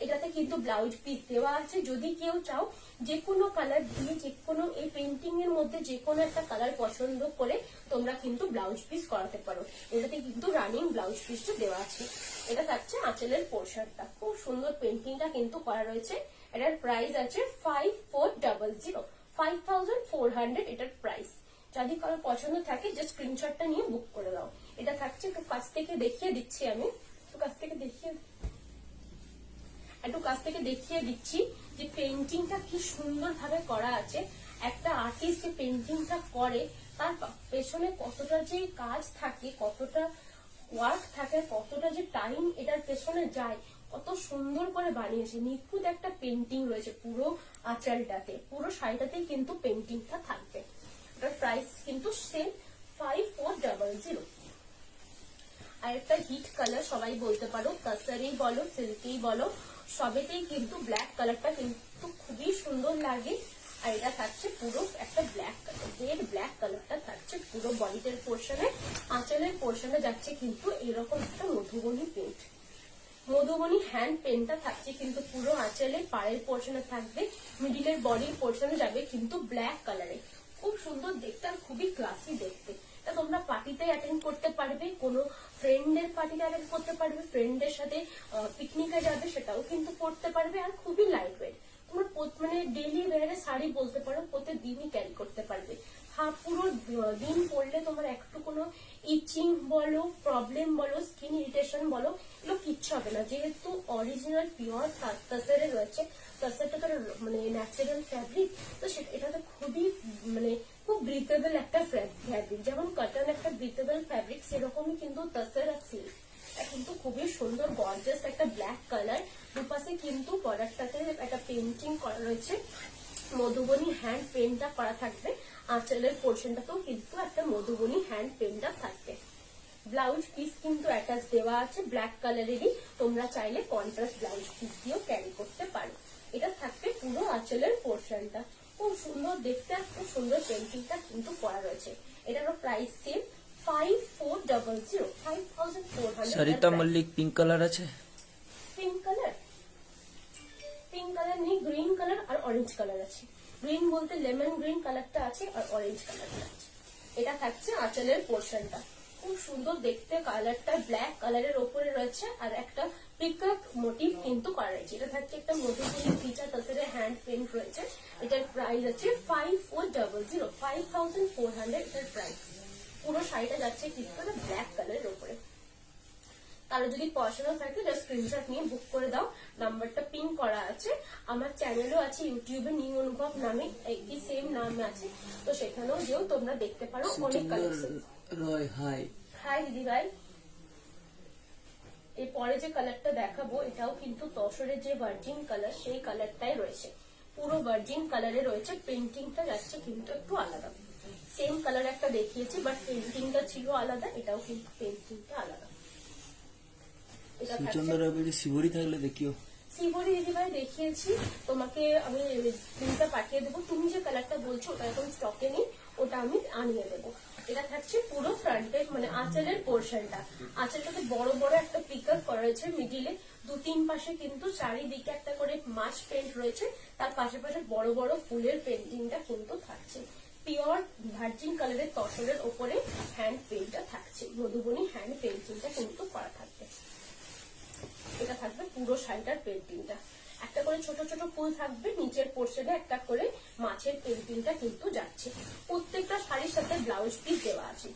এটাতে কিন্তু ব্লাউজ পিস দেওয়া আছে। যদি কেউ চাও যে কোনো কালার দিয়ে, যে কোনো এই পেন্টিং এর মধ্যে যে কোনো একটা কালার পছন্দ করে তোমরা কিন্তু ব্লাউজ পিস করাতে পারো। এটাতে কিন্তু রানিং ব্লাউজ পিসটা দেওয়া আছে। এটা থাকছে আঁচলের পোর্শনটা, খুব সুন্দর পেন্টিংটা কিন্তু করা রয়েছে। এটার প্রাইস আছে 5400, 5400 এটার প্রাইস। যদি কারো পছন্দ থাকে জাস্ট স্ক্রিনশটটা নিয়ে বুক করে দাও। এটা থাকছে, একটু কাছ থেকে দেখিয়ে দিচ্ছি আমি, একটু কাছ থেকে দেখিয়ে দিচ্ছি যে পেন্টিংটা কি সুন্দর ভাবে করা আছে। একটা আর্টিস্ট যে পেন্টিংটা করে তার পেছনে কতটা যে কাজ থাকে, কতটা ওয়ার্ক থাকে, কতটা যে টাইম এটার পেছনে যায়, কত সুন্দর করে বানিয়েছে। নিখুঁত একটা পেন্টিং রয়েছে পুরো আঁচলটাতে, পুরো শাড়িটাতেই কিন্তু পেন্টিংটা থাকবে। এটার প্রাইস কিন্তু সেম 5400। আর একটা হিট কালার সবাই বলতে পারো, কাসারি বলো সিল্কি বলো, সবেতেই কিন্তু ব্ল্যাক কালারটা কিন্তু খুবই সুন্দর লাগে। আর এটা থাকছে পুরো একটা ব্ল্যাক কালার, জেড ব্ল্যাক কালারটা থাকছে পুরো বডিটার পোর্শনে। আঁচলের পোর্শনে যাচ্ছে কিন্তু এরকম একটা মধুবনী পেন্ট, মধুবনী হ্যান্ড পেনটা থাকছে কিন্তু পুরো আঁচলে। পাড়ের পোর্শনে থাকবে, মিডিলের বডির পোর্শনে যাবে কিন্তু ব্ল্যাক কালারে। খুব সুন্দর দেখতে আর খুবই ক্লাসি দেখতে। তা তোমরা পার্টিতে অ্যাটেন্ড করতে পারবে, কোনো ফ্রেন্ডের পার্টিতে অ্যাটেন্ড করতে পারবে, ফ্রেন্ডের সাথে পিকনিকে যাবে সেটাও কিন্তু পড়তে পারবে। আর খুবই লাইট ওয়েট, তোমার মানে ডেইলি ওয়্যারে শাড়ি বলতে পারো, প্রতিদিনই ক্যারি করতে পারবে। হ্যাঁ, পুরো দিন পরলে তোমার একটু কোনো ইচিং বলো, প্রবলেম বলো, স্কিন ইরিটেশন বলো, এগুলো কিচ্ছু হবে না। যেহেতু অরিজিনাল পিওর তাসারে রয়েছে, তাসারটা তো মানে ন্যাচারাল ফ্যাব্রিক, তো এটাতে খুবই মানে খুব ব্রিথেবল একটা ফ্যাব্রিক। যেমন কটন একটা ব্রিথেবল ফ্যাব্রিক, সেরকমই কিন্তু তাসার আর সিল্ক কিন্তু খুবই সুন্দর গর্জিয়াস একটা ব্ল্যাক কালার। দুপাশে কিন্তু প্রোডাক্টটাতে একটা পেন্টিং করা রয়েছে, মধুবনী হ্যান্ড পেন্টটা করা থাকবে। আঁচলের পোর্শনটাতেও কিন্তু একটা মধুবনী হ্যান্ড পেন্টটা থাকবে। ব্লাউজ পিস কিন্তু অ্যাটাচ দেওয়া আছে ব্ল্যাক কালারেরই, তোমরা চাইলে কন্ট্রাস্ট ব্লাউজ পিস দিয়েও ক্যারি করতে পারো। এটা থাকবে পুরো আঁচলের পোর্শনটা, খুব সুন্দর দেখতে আর খুব সুন্দর পেন্টিংটা কিন্তু করা রয়েছে। এটারও price same 5400, 5400। Sarita Mallick pink colour আছে? পিঙ্ক কালার নেই, গ্রিন কালার আর অরেঞ্জ কালার আছে। গ্রিন বলতে লেমন গ্রিন কালারটা আছে আর অরেঞ্জ কালারটা আছে। এটা থাকছে আঁচলের পোর্শনটা, খুব সুন্দর দেখতে। কালারটা ব্ল্যাক কালারের ওপরে রয়েছে আর একটা পিকক মোটিভ কিন্তু করা রয়েছে। এটা থাকছে একটা মধুবনী ফিচার তাছাড়া হ্যান্ড পেন্ট রয়েছে। এটার প্রাইস আছে 5400, 5400 এটার প্রাইস। পুরো শাড়িটা যাচ্ছে কিন্তু ব্ল্যাক কালারের ওপরে। কারো যদি পছন্দ থাকে জাস্ট স্ক্রিনশট নিয়ে বুক করে দাও, নাম্বারটা পিন করা আছে। আমার চ্যানেলও আছে ইউটিউবে, নিউ অনুভব নামে, একই সেম নাম আছে, তো সেখানেও যেও তোমরা দেখতে পারো। অনেক কালেকশন। হাই দিদি ভাই, এরপরে যে কালারটা দেখাবো এটাও কিন্তু তসরের যে ভার্জিন কালার সেই কালারটাই রয়েছে, পুরো ভার্জিন কালারে রয়েছে। পেন্টিংটা যাচ্ছে কিন্তু একটু আলাদা। সেম কালার একটা দেখিয়েছি বাট পেন্টিংটা ছিল আলাদা, এটাও কিন্তু পেন্টিংটা আলাদা। শিবরি থাকলে দেখিও। শিবরি দিদিভাই দেখিয়েছি তোমাকে, আমি লিঙ্কটা পাঠিয়ে দেবো। তুমি যে কালারটা বলছো ওটা এখন স্টকে নেই, ওটা আমি আনিয়ে দেবো। এটা থাকছে পুরো ফ্রন্টে মানে আঁচলের পোর্শনটা। আঁচলটাতে বড় বড় একটা পিকআপ করা রয়েছে মিডিলে, 2-3 পাশে কিন্তু চারিদিকে একটা করে মাছ পেন্ট রয়েছে, তার পাশে পাশে বড় বড় ফুলের পেন্টিংটা কিন্তু থাকছে। পিওর ভার্জিন কালারের তসরের ওপরে হ্যান্ড পেন্টটা থাকছে, মধুবনী হ্যান্ড পেন্টিংটা কিন্তু করা থাকবে। এটা থাকবে পুরো শাড়িটার পেন্টিংটা, একটা করে ছোট ছোট ফুল থাকবে, নিচের পোর্শনে একটা করে মাছের পেন্টিংটা কিন্তু যাচ্ছে। প্রত্যেকটা শাড়ির সাথে ব্লাউজ পিস দেওয়া আছে,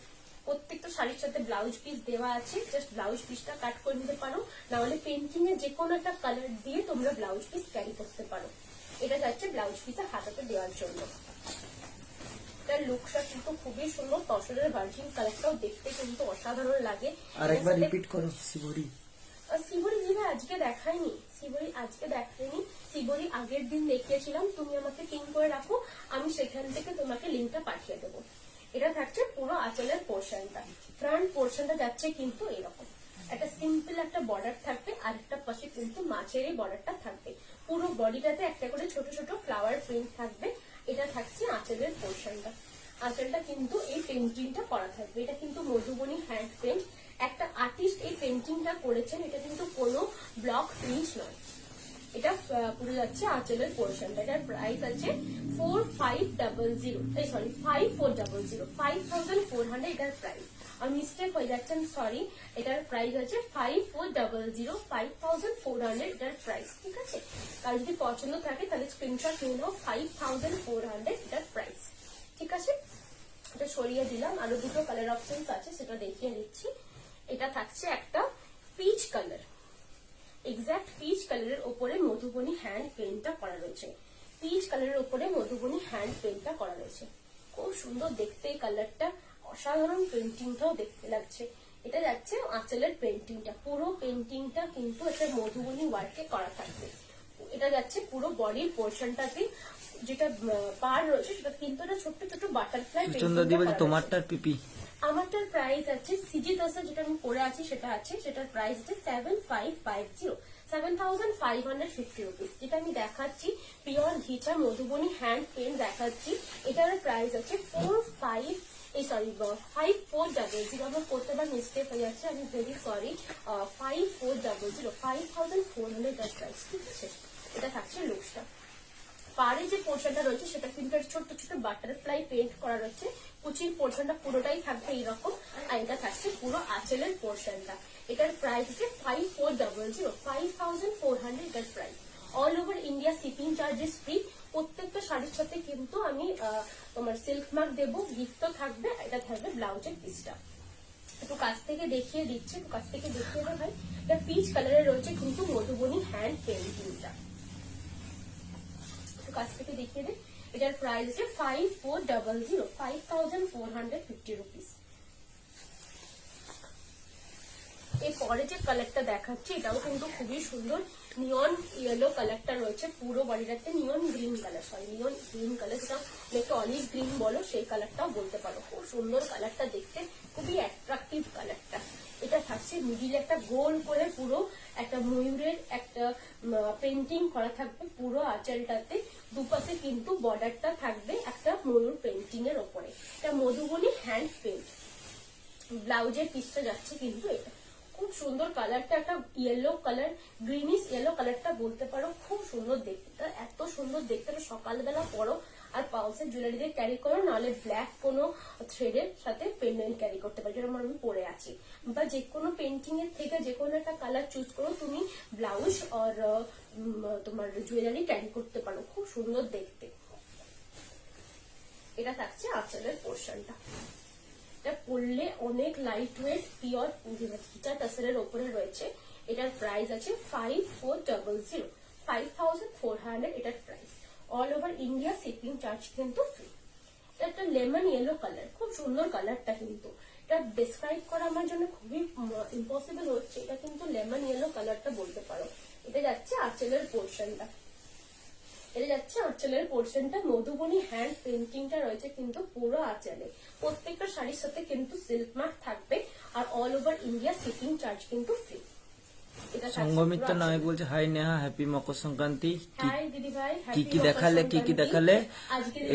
প্রত্যেকটা শাড়ির সাথে ব্লাউজ পিস দেওয়া আছে। জাস্ট ব্লাউজ পিসটা কাট করে নিতে পারো, না হলে পেন্টিং এর যে কোনো একটা কালার দিয়ে তোমরা ব্লাউজ পিস ক্যারি করতে পারো। এটা যাচ্ছে ব্লাউজ পিসে হাতাতে দেওয়ার জন্য। এটার লুকটা কিন্তু খুবই সুন্দর, তসরের ভার্জিন কালারটাও দেখতে কিন্তু অসাধারণ লাগে। আরেকবার রিপিট করো শিবরি। শিবরি দিদি আজকে দেখাইনি, শিবরি আজকে দেখাইনি, শিবরি আগের দিন দেখিয়েছিলাম। তুমি আমাকে পিন করে রাখো, আমি সেখান থেকে তোমাকে লিঙ্কটা পাঠিয়ে দেবো। এটা থাকছে পুরো আঁচলের পোর্শনটা। ফ্রন্ট পোর্শনটা যাচ্ছে কিন্তু এরকম একটা সিম্পল একটা বর্ডার থাকবে, আর একটা পাশে কিন্তু মাছেরই বর্ডারটা থাকবে। পুরো বডিটাতে একটা করে ছোট ছোট ফ্লাওয়ার প্রিন্ট থাকবে। এটা থাকছে আঁচলের পোর্শনটা। আঁচলটা কিন্তু এই পেন্টিংটা করা থাকবে। এটা কিন্তু মধুবনী হ্যান্ড পেন্ট, একটা আর্টিস্ট এই পেন্টিংটা করেছেন, এটা কিন্তু কোনো ব্লক প্রিন্ট নয়। এটা পুরো যাচ্ছে আঁচলের পোর্শনটা। এটার প্রাইস আছে 4500, সরি 5400, 5400 এটার প্রাইস। আর মিস্টেক হয়ে যাচ্ছে, সরি, এটার প্রাইস আছে 5400, 5400 এটার প্রাইস। ঠিক আছে, কার যদি পছন্দ থাকে তাহলে স্ক্রিনশট নিয়ে নাও, 5400 এটার প্রাইস। ঠিক আছে, এটা সরিয়ে দিলাম। আরো দুটো কালার অপশন আছে, সেটা দেখিয়ে দিচ্ছি। এটা থাকছে একটা পিচ কালার, এক্সাক্ট পিচ কালারের উপরে মধুবনী হ্যান্ড পেইন্টটা করা রয়েছে। পিচ কালারের উপরে মধুবনী হ্যান্ড পেইন্টটা করা রয়েছে, খুব সুন্দর দেখতে এই কালারটা, অসাধারণ পেন্টিংটাও দেখতে লাগছে। এটা যাচ্ছে আঁচলের পেন্টিংটা, পুরো পেন্টিংটা কিন্তু একটা মধুবনী ওয়ার্কে করা থাকবে। এটা যাচ্ছে পুরো বডির পোর্শনটাতে, যেটা পার রয়েছে সেটা কিন্তু একটা ছোট্ট ছোট্ট বাটারফ্লাই সুচন্দা দি বলছে তোমারটার পিপি। আমারটার প্রাইস আছে সিজি দশা, যেটা আমি পরে আছি সেটা আছে, সেটার প্রাইস আছে 7550, 7550 রুপিস। যেটা আমি দেখাচ্ছি পিওর ঘিচা মধুবনী হ্যান্ড পেন্ট দেখাচ্ছি, এটার প্রাইস আছে 5400। আমার প্রত্যেকবার মিস্টেক হয়ে যাচ্ছে, আমি ভেরি সরি। 5400, 5400 এটার প্রাইস। ঠিক আছে, এটা থাকছে লুকসটা। পাড়ে যে পোর্শনটা রয়েছে সেটা কিন্তু ছোট ছোট বাটারফ্লাই পেন্ট করা রয়েছে, কুচির পোর্শনটা পুরোটাই থাকবে এইরকম, আর এটা থাকছে পুরো আঁচলের পোর্শনটা। এটার প্রাইস হচ্ছে 5400, 5400 এটার price. All over India shipping charges free. প্রত্যেকটা শাড়ির সাথে কিন্তু আমি তোমার সিল্ক মার্ক দেবো, গিফটও থাকবে। এটা থাকবে ব্লাউজের পিসটা। একটু কাছ থেকে দেখিয়ে দিচ্ছে, একটু কাছ থেকে দেখিয়ে দেবো ভাই। এটা পিচ কালারের রয়েছে কিন্তু মধুবনী হ্যান্ড পেন্টিংটা, কাছ থেকে দেখিয়ে দে। এটার প্রাইস আছে 5400, 5450 রুপিস। এরপরে যে কালারটা দেখাচ্ছি এটাও কিন্তু খুবই সুন্দর, নিয়ন ইয়েলো কালারটা রয়েছে পুরো বডিটাতে, neon green colour, sorry neon green colour, যেটা একটু অলিভ গ্রিন বলো সেই কালারটাও বলতে পারো। খুব সুন্দর কালারটা দেখতে, খুবই অ্যাট্রাকটিভ কালারটা। এটা থাকছে মিডিলে একটা গোল করে পুরো একটা ময়ূরের একটা পেন্টিং করা থাকবে পুরো আঁচলটাতে, দুপাশে কিন্তু বর্ডারটা থাকবে একটা ময়ূর পেন্টিং এর ওপরে। এটা মধুবনী হ্যান্ড পেন্ট। ব্লাউজের পিসটা যাচ্ছে কিন্তু এটা, খুব সুন্দর কালারটা, একটা ইয়েলো কালার, গ্রিনিশ ইয়েলো কালারটা বলতে পারো, খুব সুন্দর দেখতে। এত সুন্দর দেখতে, সকালবেলা পরো আর পাউসের জুয়েলারি দিয়ে ক্যারি করো, নাহলে ব্ল্যাক কোনো থ্রেডের সাথে পেন্ডেন্ট ক্যারি করতে পারো, যেরকম আমি পরে আছি। বা যে কোনো পেন্টিং এর থেকে যে কোনো একটা কালার চুজ করো তুমি, ব্লাউজ আর তোমার জুয়েলারি ক্যারি করতে পারো, খুব সুন্দর দেখতে। এটা থাকছে আঁচলের পোর্শনটা। এটা পরলে অনেক লাইট ওয়েট, পিওর ঘিচা টাসেলের ওপরে রয়েছে। এটার প্রাইস আছে 5400, 5400 এটার price. All over India shipping charge কিন্তু ফ্রি। এটা একটা লেমন ইয়েলো কালার, খুব সুন্দর কালারটা কিন্তু। এটা ডেসক্রাইব করা আমার জন্য খুবই ইম্পসিবল হচ্ছে, এটা কিন্তু লেমন ইয়েলো কালারটা বলতে পারো। এটা যাচ্ছে আঁচলের পোর্শনটা, এটা যাচ্ছে আঁচলের পোর্শনটা, মধুবনী হ্যান্ড পেন্টিংটা রয়েছে কিন্তু পুরো আঁচলে। প্রত্যেকটা শাড়ির সাথে কিন্তু সিল্ক মার্ক থাকবে, আর all over India shipping charge কিন্তু ফ্রি। সঙ্গমিত্র নয় বলছে high Neha, happy Makar Sankranti. High দিদি ভাই, কি কি দেখালে, কি কি দেখালে?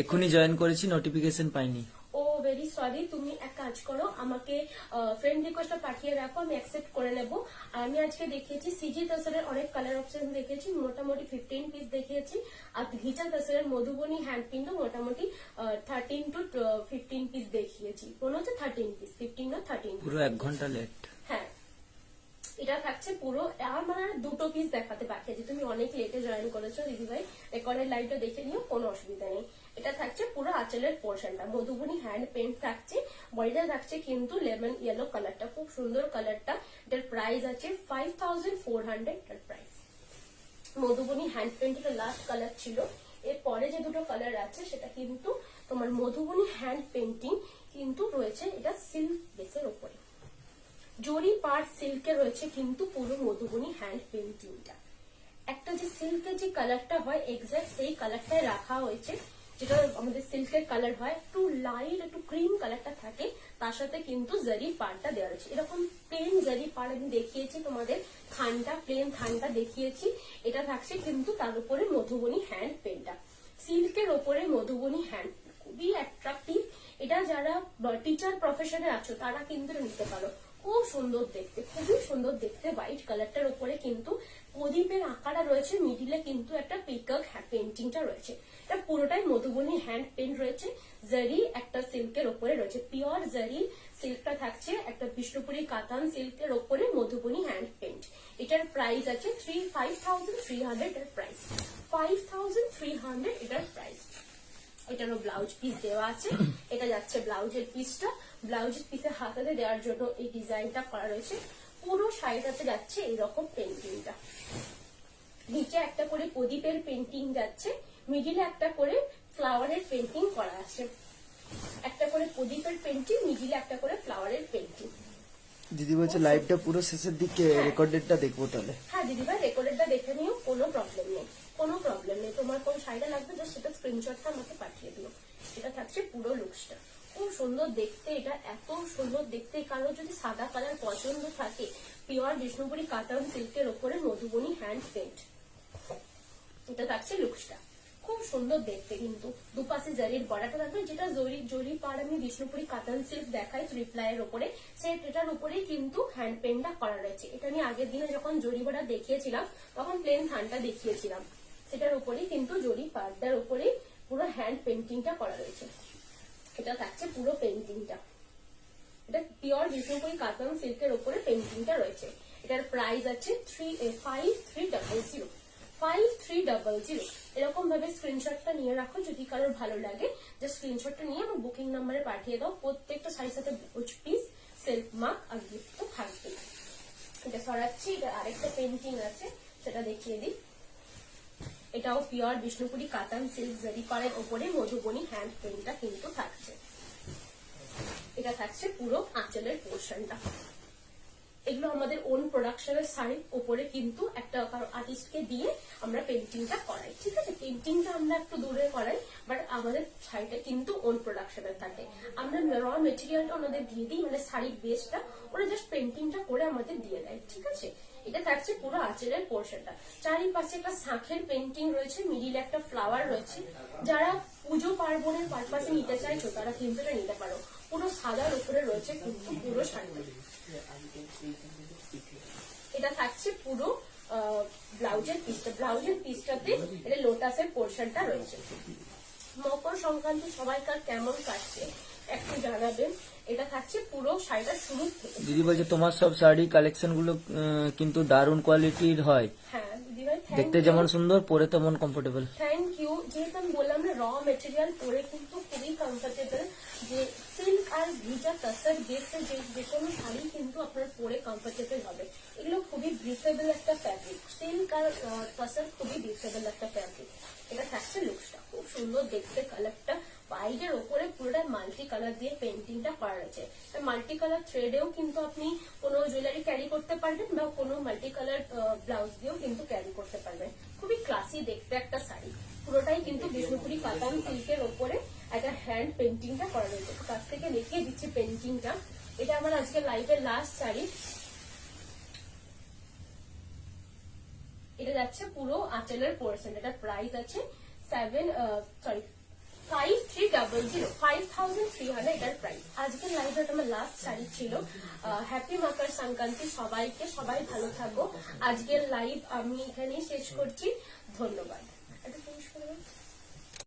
এখনই জয়েন করেছি, নোটিফিকেশন পাইনি। ও ভেরি সরি, তুমি এক কাজ করো, আমাকে ফ্রেন্ড রিকোয়েস্টটা পাঠিয়ে রাখো, আমি অ্যাকসেপ্ট করে নেবো। আর আমি আজকে দেখিয়েছি সিজি তসরের অনেক কালার অপশন দেখিয়েছি, মোটামুটি 15 পিস দেখিয়েছি। আর ঘিচা তসরের মধুবনী হ্যান্ড প্রিন্টও মোটামুটি 13 to 15 পিস দেখিয়েছি। মনে হচ্ছে 13 পিস, 15 না 13, পুরো 1 ঘন্টা লেট। হ্যাঁ, এটা থাকছে পুরো। আমার মানে দুটো পিস দেখাতে বাকি আছে, তুমি অনেক লেটে জয়েন করেছো দিদি ভাই, রেকর্ডের লাইটটা দেখে নিও, কোনো অসুবিধা নেই। এটা থাকছে পুরো আঁচলের পোর্শনটা, মধুবনী হ্যান্ড পেন্ট থাকছে, বডিটা থাকছে কিন্তু লেমন ইয়েলো কালারটা, খুব সুন্দর কালারটা। এটার প্রাইস আছে 5400 এটার প্রাইস। মধুবনী হ্যান্ড পেন্ট এটা লাস্ট কালার ছিল। এরপরে যে দুটো কালার আছে সেটা কিন্তু তোমার মধুবনী হ্যান্ড পেন্টিং কিন্তু রয়েছে, এটা সিল্ক বেসের উপরে, জরি পার্ট সিল্কে রয়েছে কিন্তু পুরো মধুবনী হ্যান্ড পেন্টিংটা। একটা যে সিল্কের যে কালারটা হয় এক্সাক্ট সেই কালারটাই রাখা হয়েছে, যেটা আমাদের সিল্কের কালার হয়, একটু লাইট একটু ক্রিম কালারটা থাকে, তার সাথে কিন্তু জারি পাড়টা দেওয়া রয়েছে। এরকম প্লেন জারি পাড় আমি দেখিয়েছি তোমাদের, থানটা প্লেন থানটা দেখিয়েছি। এটা থাকছে কিন্তু তার উপরে মধুবনী হ্যান্ড পেন্টটা, সিল্কের ওপরে মধুবনী হ্যান্ড, খুবই অ্যাট্রাকটিভ। এটা যারা টিচার প্রফেশনে আছো তারা কিন্তু নিতে পারো, খুব সুন্দর দেখতে, খুবই সুন্দর দেখতে। হোয়াইট কালারটার উপরে কিন্তু প্রদীপের আকারটা রয়েছে, মিডিলে কিন্তু একটা পিকক পেন্টিংটা রয়েছে। এটা পুরোটাই মধুবনী হ্যান্ড পেন্ট রয়েছে, জারি একটা সিল্কের উপরে রয়েছে, পিওর জারি সিল্কটা থাকছে একটা বিষ্ণুপুরি কাতান সিল্কের উপরে মধুবনী হ্যান্ড পেন্ট। এটার প্রাইস আছে 5300 এটার প্রাইস, 5300 এটার প্রাইস। এটারও ব্লাউজ পিস দেওয়া আছে, এটা যাচ্ছে ব্লাউজের পিসটা। ব্লাউজের পিসের হাতাতে দেওয়ার জন্য এই ডিজাইনটা করা রয়েছে। পুরো শাড়িটাতে যাচ্ছে এইরকম পেন্টিংটা, নিচে একটা করে প্রদীপের পেন্টিং যাচ্ছে, মিডিলে একটা করে ফ্লাওয়ারের পেন্টিং করা আছে, একটা করে প্রদীপের পেন্টিং, মিডিলে একটা করে ফ্লাওয়ারের পেন্টিং। দিদি বলছে লাইভটা পুরো শেষের দিকে রেকর্ডেডটা দেখবো তাহলে। হ্যাঁ দিদিভাই, রেকর্ডেডটা দেখে নিও, কোনো প্রবলেম নেই, কোনো প্রবলেম নেই। তোমার কোন শাড়িটা লাগবে জাস্ট সেটা স্ক্রিনশটটা আমাকে পাঠিয়ে দিও। এটা থাকছে পুরো লুকসটা, খুব সুন্দর দেখতে, এটা এত সুন্দর দেখতে। কারো যদি সাদা কালার পছন্দ থাকে, পিওর বিষ্ণুপুরি কাতান সিল্কের ওপরে মধুবনী হ্যান্ড পেন্ট, এটা থাকছে লুকসটা, খুব সুন্দর দেখতে। কিন্তু দুপাশে জারির বর্ডারটা থাকবে, যেটা জরি পাড় আমি বিষ্ণুপুরি কাতান সিল্ক দেখাই রিপ্লাইয়ের উপরে, এটার উপরেই কিন্তু হ্যান্ড পেন্টটা করা রয়েছে। এটা আমি আগের দিনে যখন জরি বর্ডার দেখিয়েছিলাম তখন প্লেন থানটা দেখিয়েছিলাম, সেটার উপরেই কিন্তু জরি পাড়টার উপরেই পুরো হ্যান্ড পেন্টিংটা করা রয়েছে। এটা থাকছে পুরো পেন্টিংটা, এটা পিওর বিষ্ণুপুরি কাতান সিল্কের উপরে পেন্টিংটা রয়েছে। এটার প্রাইস আছে 5300, 5300। এরকম ভাবে স্ক্রিনশটটা নিয়ে রাখো, যদি কারোর ভালো লাগে যে স্ক্রিনশটটা নিয়ে আমার বুকিং নাম্বারে পাঠিয়ে দাও। প্রত্যেকটা শাড়ির সাথে ব্লাউজ পিস, সেলফ মার্ক আর গিফট তো থাকবে। এটা সরাচ্ছি, এটা আরেকটা পেন্টিং আছে সেটা দেখিয়ে দিই। এটাও পিওর বিষ্ণুপুরি কাতান সিল্ক জারি পাড়ের ওপরে মধুবনী হ্যান্ড পেন্টটা কিন্তু থাকছে। এটা থাকছে পুরো আঁচলের পোর্শনটা। এগুলো আমাদের ওন প্রোডাকশনের শাড়ির উপরে কিন্তু একটা আর্টিস্টকে দিয়ে আমরা পেন্টিংটা করাই, ঠিক আছে। পেন্টিংটা আমরা একটু দূরে করাই, বাট আমাদের শাড়িটা কিন্তু ওন প্রোডাকশনের থাকে। আমরা র মেটেরিয়ালটা ওনাদের দিয়ে দিই, মানে শাড়ির বেসটা ওরা জাস্ট পেন্টিংটা করে আমাদের দিয়ে দেয়, ঠিক আছে। এটা থাকছে পুরো আঁচলের পোর্শনটা। চারিপাশে একটা শাঁখের পেন্টিং রয়েছে, মিডিলে একটা ফ্লাওয়ার রয়েছে। যারা পুজো পার্বণের পারপাসে নিতে চাইছো তারা কিন্তু এটা নিতে পারো। পুরো সাদার উপরে রয়েছে কিন্তু পুরো শাড়িটা। এটা থাকছে পুরো ব্লাউজের পিসটা, ব্লাউজের পিসটাতে এটা লোটাসের পোর্শনটা রয়েছে। মকর সংক্রান্তি সবাইকার কেমন কাটছে একটু জানাবেন। এটা থাকছে পুরো শাড়িটা শুরু থেকে। দিদি বলছে তোমার সব শাড়ি কালেকশন গুলো কিন্তু দারুণ কোয়ালিটির হয়, হ্যাঁ দিদিভাই, দেখতে যেমন সুন্দর পরে তেমন কমফোর্টেবল। Thank you. যেহেতু আমি বললাম না, র মেটেরিয়াল পরে কিন্তু খুবই কমফোর্টেবল। যে সিল্ক আর ভিজা তাসার বেসে যে কোনো শাড়ি কিন্তু আপনার পরে কমফোর্টেবল হবে। এগুলো খুবই ব্রিথেবল একটা ফ্যাব্রিক, সিল্ক আর তাসার খুবই ব্রিথেবল একটা ফ্যাব্রিক। এটা থাকছে লুকসটা, খুব সুন্দর দেখতে। কালারটা বাইরের ওপরে পুরোটা মাল্টি কালার দিয়ে পেন্টিংটা করা রয়েছে। মাল্টি কালার থ্রেডেও কিন্তু আপনি কোনো জুয়েলারি ক্যারি করতে পারবেন, বা কোনো মাল্টি কালার ব্লাউজ দিয়েও কিন্তু ক্যারি করতে পারবেন। খুবই ক্লাসি দেখতে একটা শাড়ি, পুরোটাই কিন্তু বিষ্ণুপুরি কাতান সিল্কের ওপরে একটা হ্যান্ড পেন্টিংটা করা রয়েছে। কাছ থেকে দেখিয়ে দিচ্ছি পেন্টিংটা। এটা আমার আজকে লাইভের লাস্ট শাড়ি। এটা যাচ্ছে পুরো আঁচলের পোর্শন। এটা প্রাইস আছে 5300, এটার প্রাইস। আজকের লাইভে আমার লাস্ট শাড়ি ছিল। হ্যাপি মকর সংক্রান্তি সবাইকে, সবাই ভালো থাকো। আজকের লাইভ আমি এখানেই শেষ করছি, ধন্যবাদ।